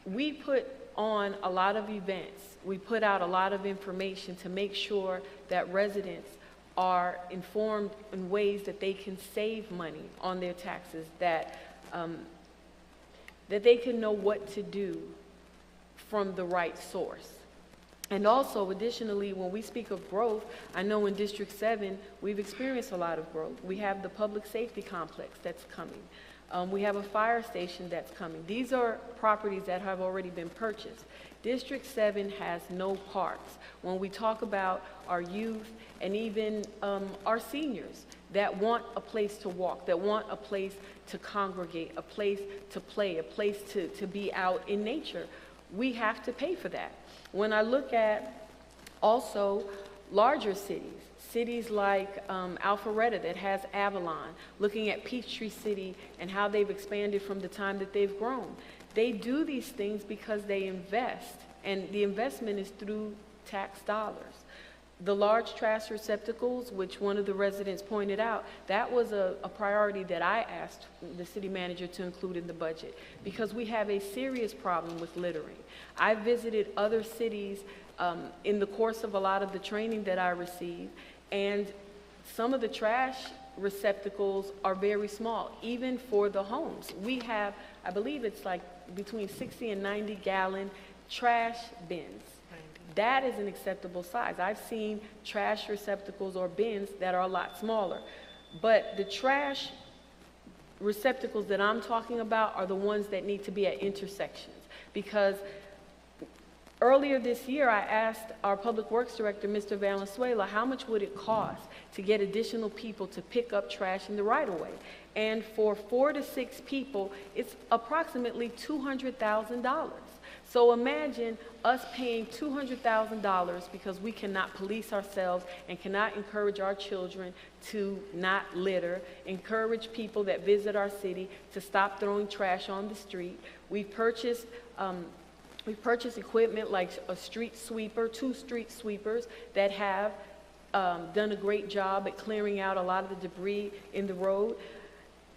we put on a lot of events. We put out a lot of information to make sure that residents are informed in ways that they can save money on their taxes, that they can know what to do from the right source. And also, additionally, when we speak of growth, I know in District 7, we've experienced a lot of growth. We have the public safety complex that's coming. We have a fire station that's coming. These are properties that have already been purchased. District 7 has no parks. When we talk about our youth and even our seniors that want a place to walk, that want a place to congregate, a place to play, a place to be out in nature, we have to pay for that. When I look at also larger cities like Alpharetta that has Avalon, looking at Peachtree City and how they've expanded from the time that they've grown. They do these things because they invest, and the investment is through tax dollars. The large trash receptacles, which one of the residents pointed out, that was a priority that I asked the city manager to include in the budget because we have a serious problem with littering. I visited other cities in the course of a lot of the training that I received, and some of the trash receptacles are very small, even for the homes. We have, I believe it's like between 60 and 90 gallon trash bins. That is an acceptable size. I've seen trash receptacles or bins that are a lot smaller. But the trash receptacles that I'm talking about are the ones that need to be at intersections. Because earlier this year, I asked our Public Works Director, Mr. Valenzuela, how much would it cost to get additional people to pick up trash in the right-of-way? And for 4 to 6 people, it's approximately $200,000. So imagine us paying $200,000 because we cannot police ourselves and cannot encourage our children to not litter, encourage people that visit our city to stop throwing trash on the street. We've purchased equipment like a street sweeper, 2 street sweepers that have done a great job at clearing out a lot of the debris in the road.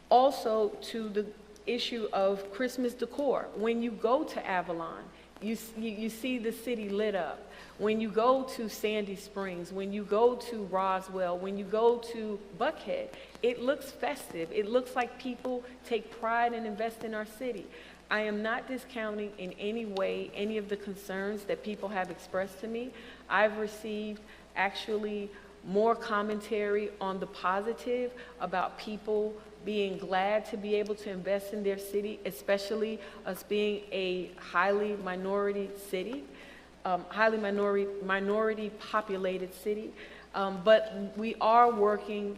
Also, to the issue of Christmas decor. When you go to Avalon, you see the city lit up. When you go to Sandy Springs, when you go to Roswell, when you go to Buckhead, it looks festive. It looks like people take pride and invest in our city. I am not discounting in any way any of the concerns that people have expressed to me. I've received actually more commentary on the positive about people being glad to be able to invest in their city, especially us being a highly minority city, highly minority populated city. But we are working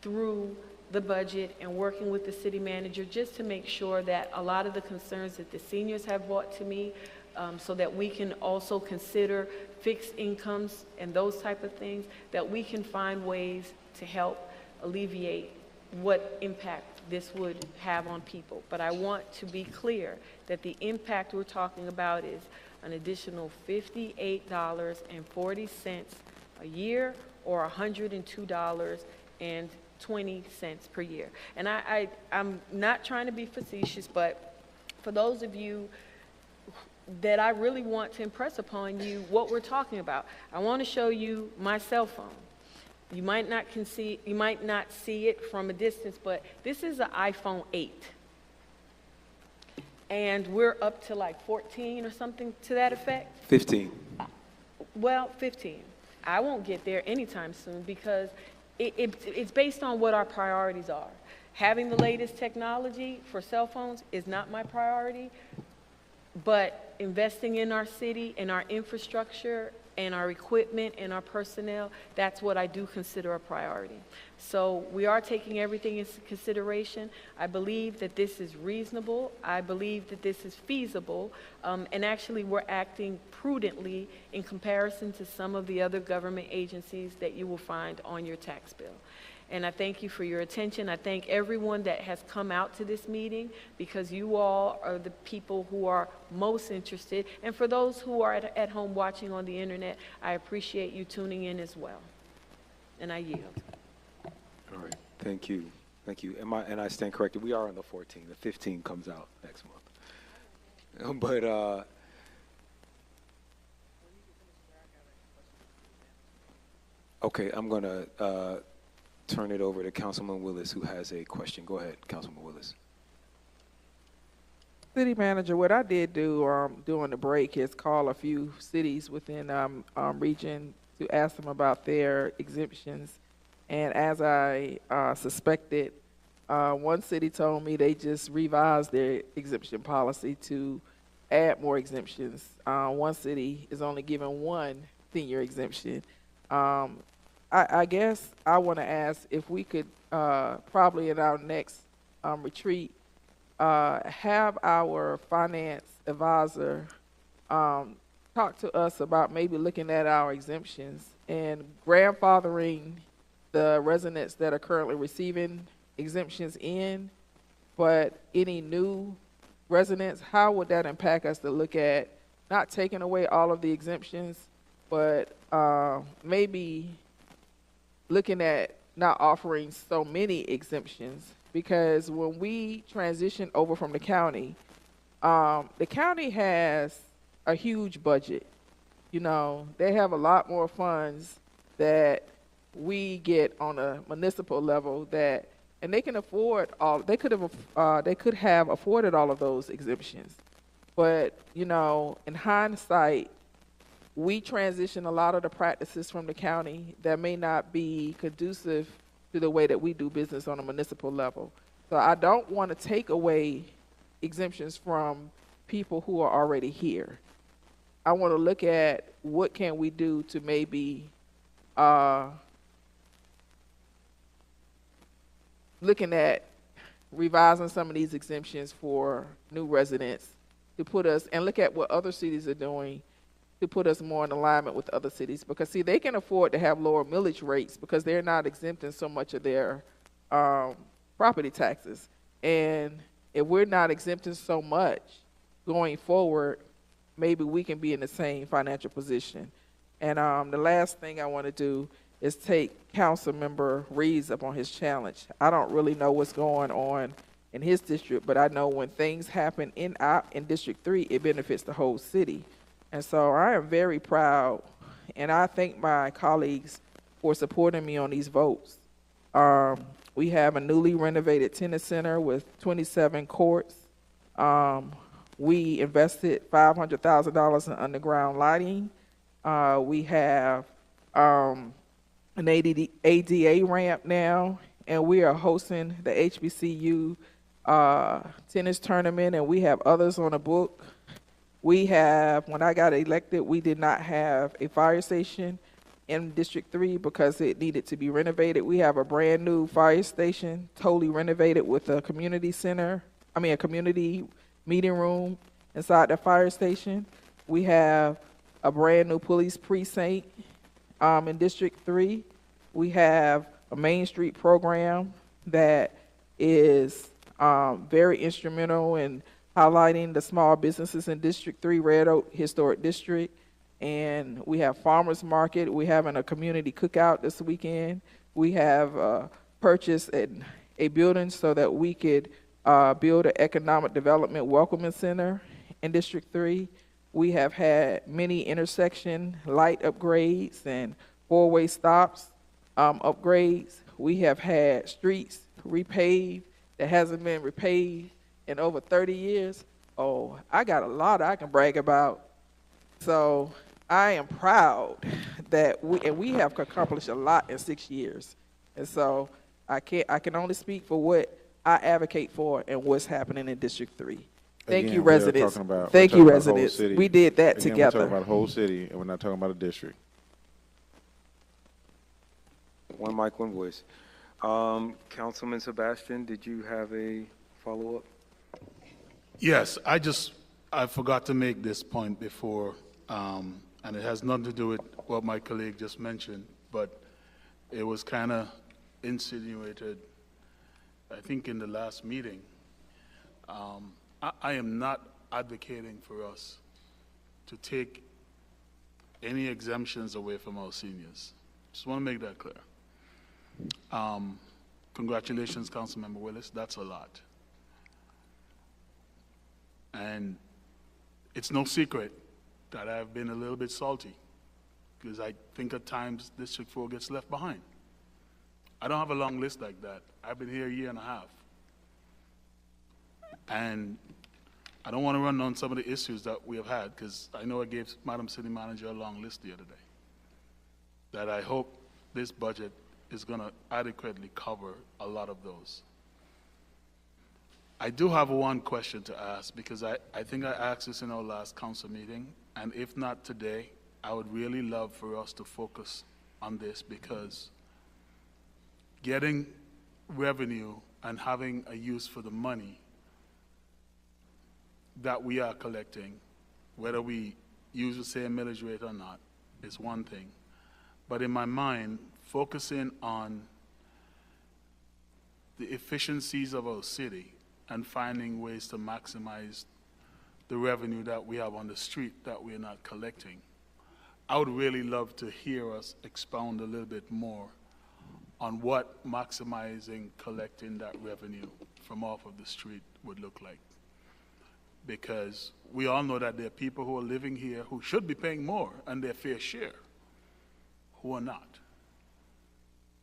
through the budget and working with the city manager just to make sure that a lot of the concerns that the seniors have brought to me, so that we can also consider fixed incomes and those type of things, that we can find ways to help alleviate what impact this would have on people. But I want to be clear that the impact we're talking about is an additional $58.40 a year, or $102.20 per year. And I'm not trying to be facetious, but for those of you that I really want to impress upon you what we're talking about, I want to show you my cell phone. You might not see it from a distance, but this is an iPhone 8. And we're up to like 14 or something to that effect. 15. Well, 15. I won't get there anytime soon because it's based on what our priorities are. Having the latest technology for cell phones is not my priority, but investing in our city and our infrastructure and our equipment and our personnel, that's what I do consider a priority. So we are taking everything into consideration. I believe that this is reasonable. I believe that this is feasible. And actually, we're acting prudently in comparison to some of the other government agencies that you will find on your tax bill. And I thank you for your attention. I thank everyone that has come out to this meeting, because you all are the people who are most interested. And for those who are at home watching on the internet, I appreciate you tuning in as well. And I yield. All right, thank you. Thank you. And I stand corrected. We are on the 14. The 15 comes out next month. But okay, I'm going to turn it over to Councilman Willis, who has a question. Go ahead, Councilman Willis. City manager, what I did do during the break is call a few cities within region to ask them about their exemptions. And as I suspected, one city told me they just revised their exemption policy to add more exemptions. One city is only given one senior exemption. I guess I want to ask if we could probably in our next retreat have our finance advisor talk to us about maybe looking at our exemptions and grandfathering the residents that are currently receiving exemptions in, but any new residents, how would that impact us to look at not taking away all of the exemptions, but maybe looking at not offering so many exemptions? Because when we transition over from the county has a huge budget. You know, they have a lot more funds that we get on a municipal level and they can afford they could have afforded all of those exemptions. But, you know, in hindsight, we transition a lot of the practices from the county that may not be conducive to the way that we do business on a municipal level. So I don't want to take away exemptions from people who are already here. I want to look at what can we do to maybe looking at revising some of these exemptions for new residents to put us, and look at what other cities are doing to put us more in alignment with other cities. Because see, they can afford to have lower millage rates because they're not exempting so much of their property taxes. And if we're not exempting so much going forward, maybe we can be in the same financial position. And the last thing I want to do is take Councilmember Reeves up on his challenge. I don't really know what's going on in his district, but I know when things happen in District 3, it benefits the whole city. And so I am very proud, and I thank my colleagues for supporting me on these votes. We have a newly renovated tennis center with 27 courts. We invested $500,000 in underground lighting. We have an ADA ramp now, and we are hosting the HBCU tennis tournament, and we have others on the book. We have, when I got elected, we did not have a fire station in District 3 because it needed to be renovated. We have a brand new fire station, totally renovated with a community center, a community meeting room inside the fire station. We have a brand new police precinct in District 3. We have a Main Street program that is very instrumental in highlighting the small businesses in District 3, Red Oak Historic District. And we have farmers market. We're having a community cookout this weekend. We have purchased a building so that we could build an economic development welcoming center in District 3. We have had many intersection light upgrades and four-way stops upgrades. We have had streets repaved that hasn't been repaved in over 30 years. Oh, I got a lot I can brag about. So I am proud that we have accomplished a lot in 6 years. And so I can only speak for what I advocate for and what's happening in District 3. Thank you, residents. Thank you, residents. We did that together. We're talking about the whole city, and we're not talking about a district. One mic, one voice. Councilman Sebastian, did you have a follow-up? Yes, I forgot to make this point before, and it has nothing to do with what my colleague just mentioned, but it was kind of insinuated, I think, in the last meeting. I am not advocating for us to take any exemptions away from our seniors. Just want to make that clear. Congratulations, Councilmember Willis. That's a lot. And it's no secret that I've been a little bit salty because I think at times District 4 gets left behind. I don't have a long list like that. I've been here a year and a half. And I don't want to run on some of the issues that we have had because I know I gave Madam City Manager a long list the other day that I hope this budget is going to adequately cover a lot of those. I do have one question to ask because I think I asked this in our last council meeting, and if not today, I would really love for us to focus on this because getting revenue and having a use for the money that we are collecting, whether we use the same millage rate or not, is one thing. But in my mind, focusing on the efficiencies of our city and finding ways to maximize the revenue that we have on the street that we're not collecting. I would really love to hear us expound a little bit more on what maximizing collecting that revenue from off of the street would look like. Because we all know that there are people who are living here who should be paying more and their fair share, who are not.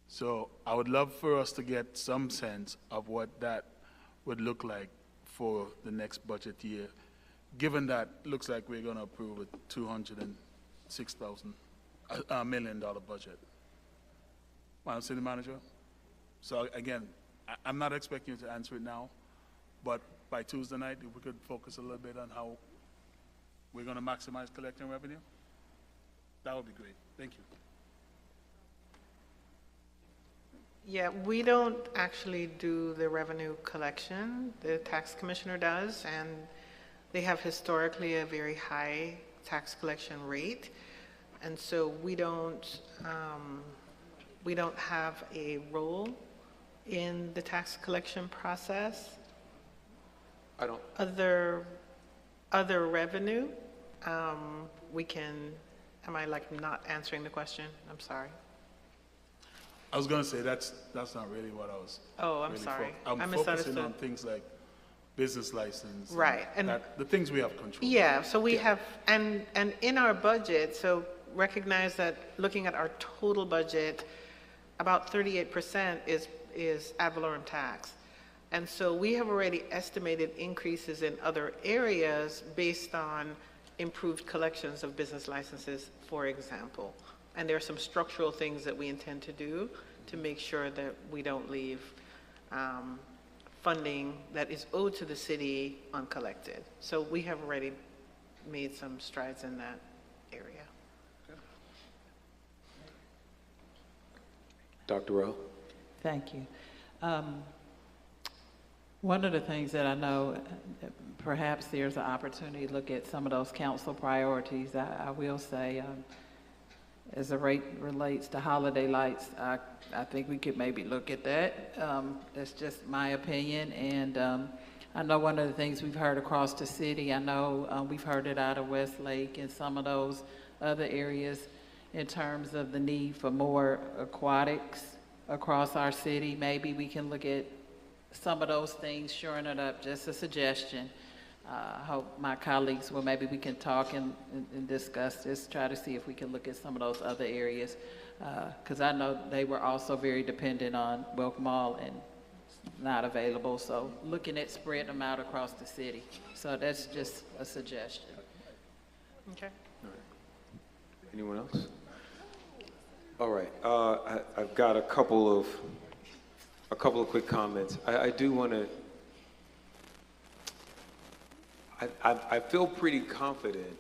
So I would love for us to get some sense of what that would look like for the next budget year, given that looks like we're going to approve a $206 million budget. Madam City Manager? So again, I'm not expecting you to answer it now, but by Tuesday night, if we could focus a little bit on how we're going to maximize collecting revenue, that would be great. Thank you. Yeah, we don't actually do the revenue collection. The tax commissioner does, and They have historically a very high tax collection rate, and so we don't have a role in the tax collection process. I don't, Other revenue, we can, am I like not answering the question? I'm sorry. I was gonna say, that's not really what I was. Oh, I'm really sorry. I I'm focusing misunderstood. on things like business license. Right, and the things we have control. yeah, so we have, and in our budget, so recognize that looking at our total budget, about 38% is ad valorem tax. And so we have already estimated increases in other areas based on improved collections of business licenses, for example. And there are some structural things that we intend to do to make sure that we don't leave funding that is owed to the city uncollected. So we have already made some strides in that area. Dr. Rowe? Thank you. One of the things that I know, perhaps there's an opportunity to look at some of those council priorities. I will say, as the rate relates to holiday lights, I think we could maybe look at that. That's just my opinion. And I know one of the things we've heard across the city, I know we've heard it out of Westlake and some of those other areas in terms of the need for more aquatics across our city. Maybe we can look at some of those things, shoring it up, just a suggestion. I hope my colleagues, well, maybe we can talk and discuss this, try to see if we can look at some of those other areas. Because I know they were also very dependent on Welcome Mall and not available. So looking at spreading them out across the city. So that's just a suggestion. Okay. All right. Anyone else? All right. I've got a couple of quick comments. I do want to, I feel pretty confident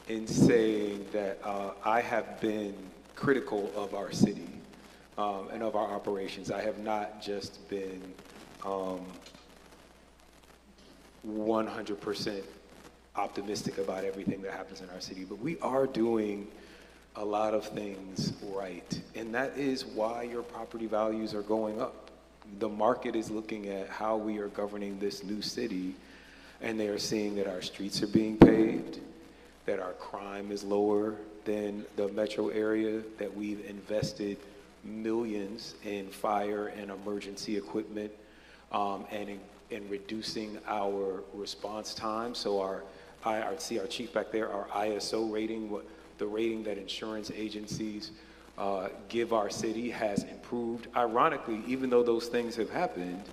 in saying that I have been critical of our city and of our operations. I have not just been 100% optimistic about everything that happens in our city, but we are doing a lot of things right, and that is why your property values are going up. The market is looking at how we are governing this new city, and they are seeing that our streets are being paved, that our crime is lower than the metro area, that we've invested millions in fire and emergency equipment, and in reducing our response time. So I see our chief back there, our ISO rating, the rating that insurance agencies give our city has improved. Ironically, even though those things have happened,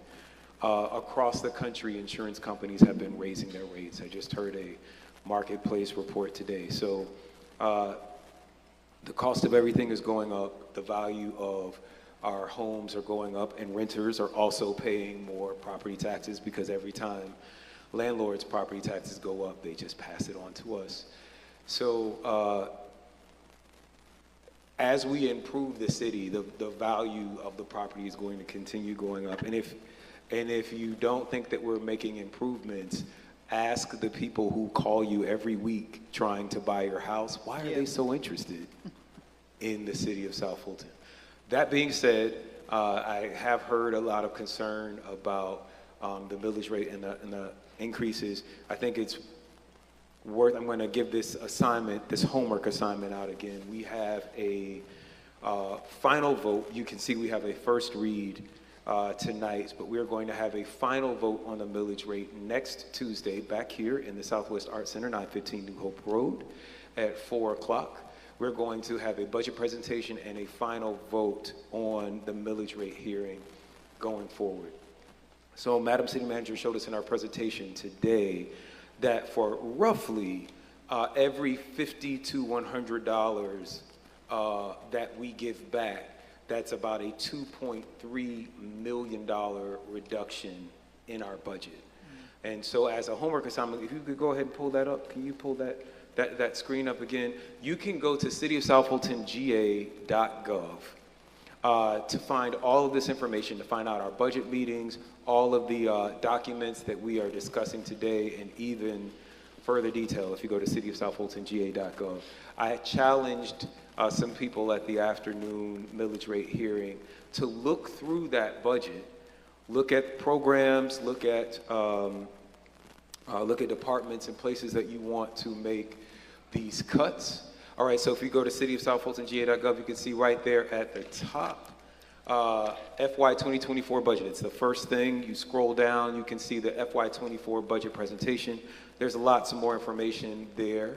across the country, insurance companies have been raising their rates. I just heard a marketplace report today. So the cost of everything is going up. The value of our homes are going up, and renters are also paying more property taxes because every time landlords' property taxes go up, they just pass it on to us. So as we improve the city, the value of the property is going to continue going up. And if you don't think that we're making improvements, ask the people who call you every week trying to buy your house, why are they so interested in the city of South Fulton? That being said, I have heard a lot of concern about the millage rate and the increases. I think it's worth, I'm going to give this assignment, this homework assignment out again. We have a final vote. You can see we have a first read tonight, but we're going to have a final vote on the millage rate next Tuesday back here in the Southwest Arts Center, 915 New Hope Road at 4 o'clock. We're going to have a budget presentation and a final vote on the millage rate hearing going forward. So Madam City Manager showed us in our presentation today that for roughly every $50 to $100 that we give back, that's about a $2.3 million reduction in our budget. And so as a homework assignment, if you could go ahead and pull that up, can you pull that screen up again? You can go to cityofsouthfultonga.gov to find all of this information, to find out our budget meetings, all of the documents that we are discussing today, and even further detail if you go to cityofsouthfultonga.gov. I challenged some people at the afternoon millage rate hearing to look through that budget, look at programs, look at departments and places that you want to make these cuts. All right, so if you go to cityofsouthfultonga.gov, you can see right there at the top, FY 2024 budget. It's the first thing. You scroll down, you can see the FY 24 budget presentation. There's lots of more information there.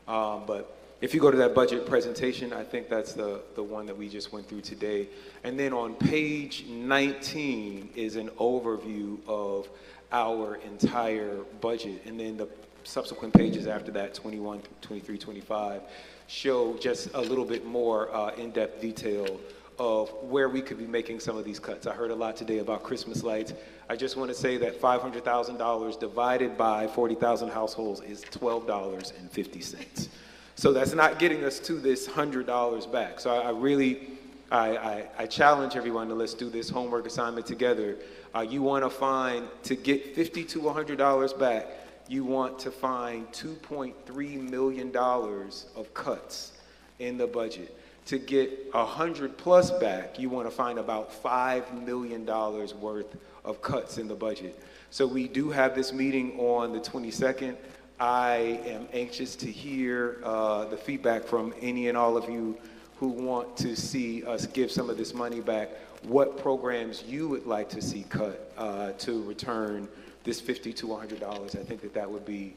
But if you go to that budget presentation, I think that's the one that we just went through today. And then on page 19 is an overview of our entire budget. And then the subsequent pages after that, 21, 23, 25, show just a little bit more in-depth detail of where we could be making some of these cuts. I heard a lot today about Christmas lights. I just want to say that $500,000 divided by 40,000 households is $12.50. So that's not getting us to this $100 back. So I challenge everyone to let's do this homework assignment together. You want to find, to get $50 to $100 back, you want to find $2.3 million of cuts in the budget. To get 100 plus back, you want to find about $5 million worth of cuts in the budget. So we do have this meeting on the 22nd. I am anxious to hear the feedback from any and all of you who want to see us give some of this money back, what programs you would like to see cut to return this $50 to $100. I think that would be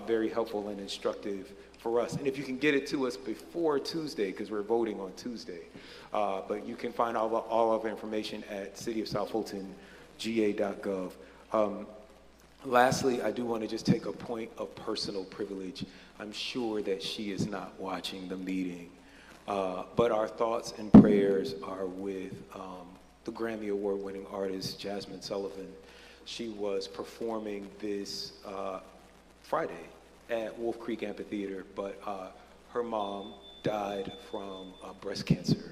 very helpful and instructive for us. And if you can get it to us before Tuesday, because we're voting on Tuesday, but you can find all of the information at cityofsouthfultonga.gov. Lastly, I do want to just take a point of personal privilege. I'm sure that she is not watching the meeting, but our thoughts and prayers are with the Grammy Award-winning artist, Jasmine Sullivan. She was performing this Friday at Wolf Creek Amphitheater, but her mom died from breast cancer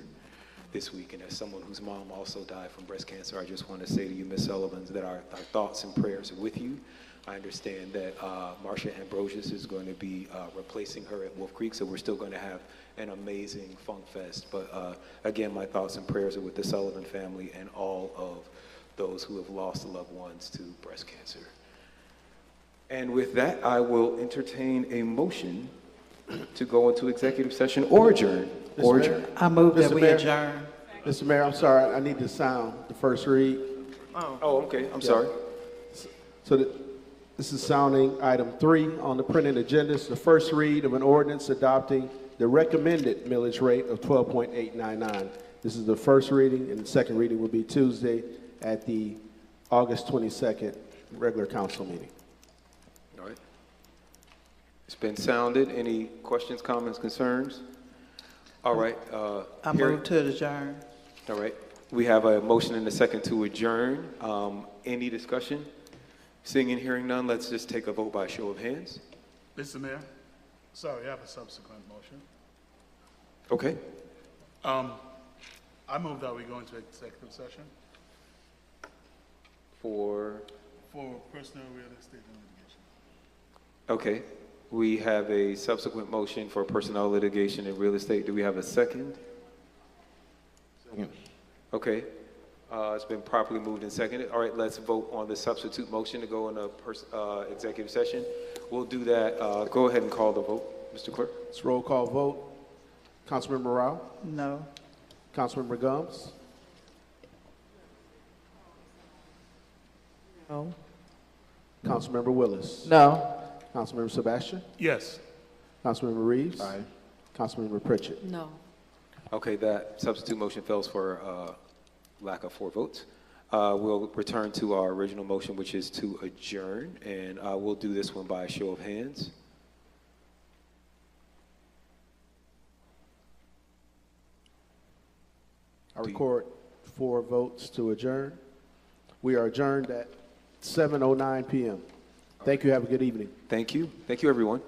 this week. And as someone whose mom also died from breast cancer, I just want to say to you, Ms. Sullivan, that our thoughts and prayers are with you. I understand that Marsha Ambrosius is going to be replacing her at Wolf Creek, so we're still going to have an amazing Funk Fest. But again, my thoughts and prayers are with the Sullivan family and all of those who have lost loved ones to breast cancer. And with that, I will entertain a motion to go into executive session or adjourn. Or adjourn. I move that Mr. we Mayor. adjourn. Mr. Mayor, I'm sorry, I need the sound, the first read. Oh, okay, I'm sorry. So this is sounding item 3 on the printed agenda. It's the first read of an ordinance adopting the recommended millage rate of 12.899. This is the first reading, and the second reading will be Tuesday at the August 22nd regular council meeting. All right. It's been sounded. Any questions, comments, concerns? All right. I move to adjourn. All right. We have a motion and a second to adjourn. Any discussion? Seeing and hearing none, let's just take a vote by show of hands. Mr. Mayor, sorry, I have a subsequent motion. Okay. I move that we go into executive session For, personal real estate and litigation. okay. We have a subsequent motion for personnel litigation and real estate. Do we have a second? Second. Okay. It's been properly moved and seconded. All right, let's vote on the substitute motion to go into executive session. We'll do that. Go ahead and call the vote, Mr. Clerk. It's roll call vote. Councilmember Rao? No. Councilmember Gums? No. Councilmember Willis? No. Councilmember Sebastian? Yes. Councilmember Reeves? Aye. Councilmember Pritchett? No. Okay, that substitute motion fails for lack of 4 votes. We'll return to our original motion, which is to adjourn, and we'll do this one by a show of hands. I record 4 votes to adjourn. We are adjourned at 7:09 p.m. Thank you. Have a good evening. Thank you. Thank you, everyone.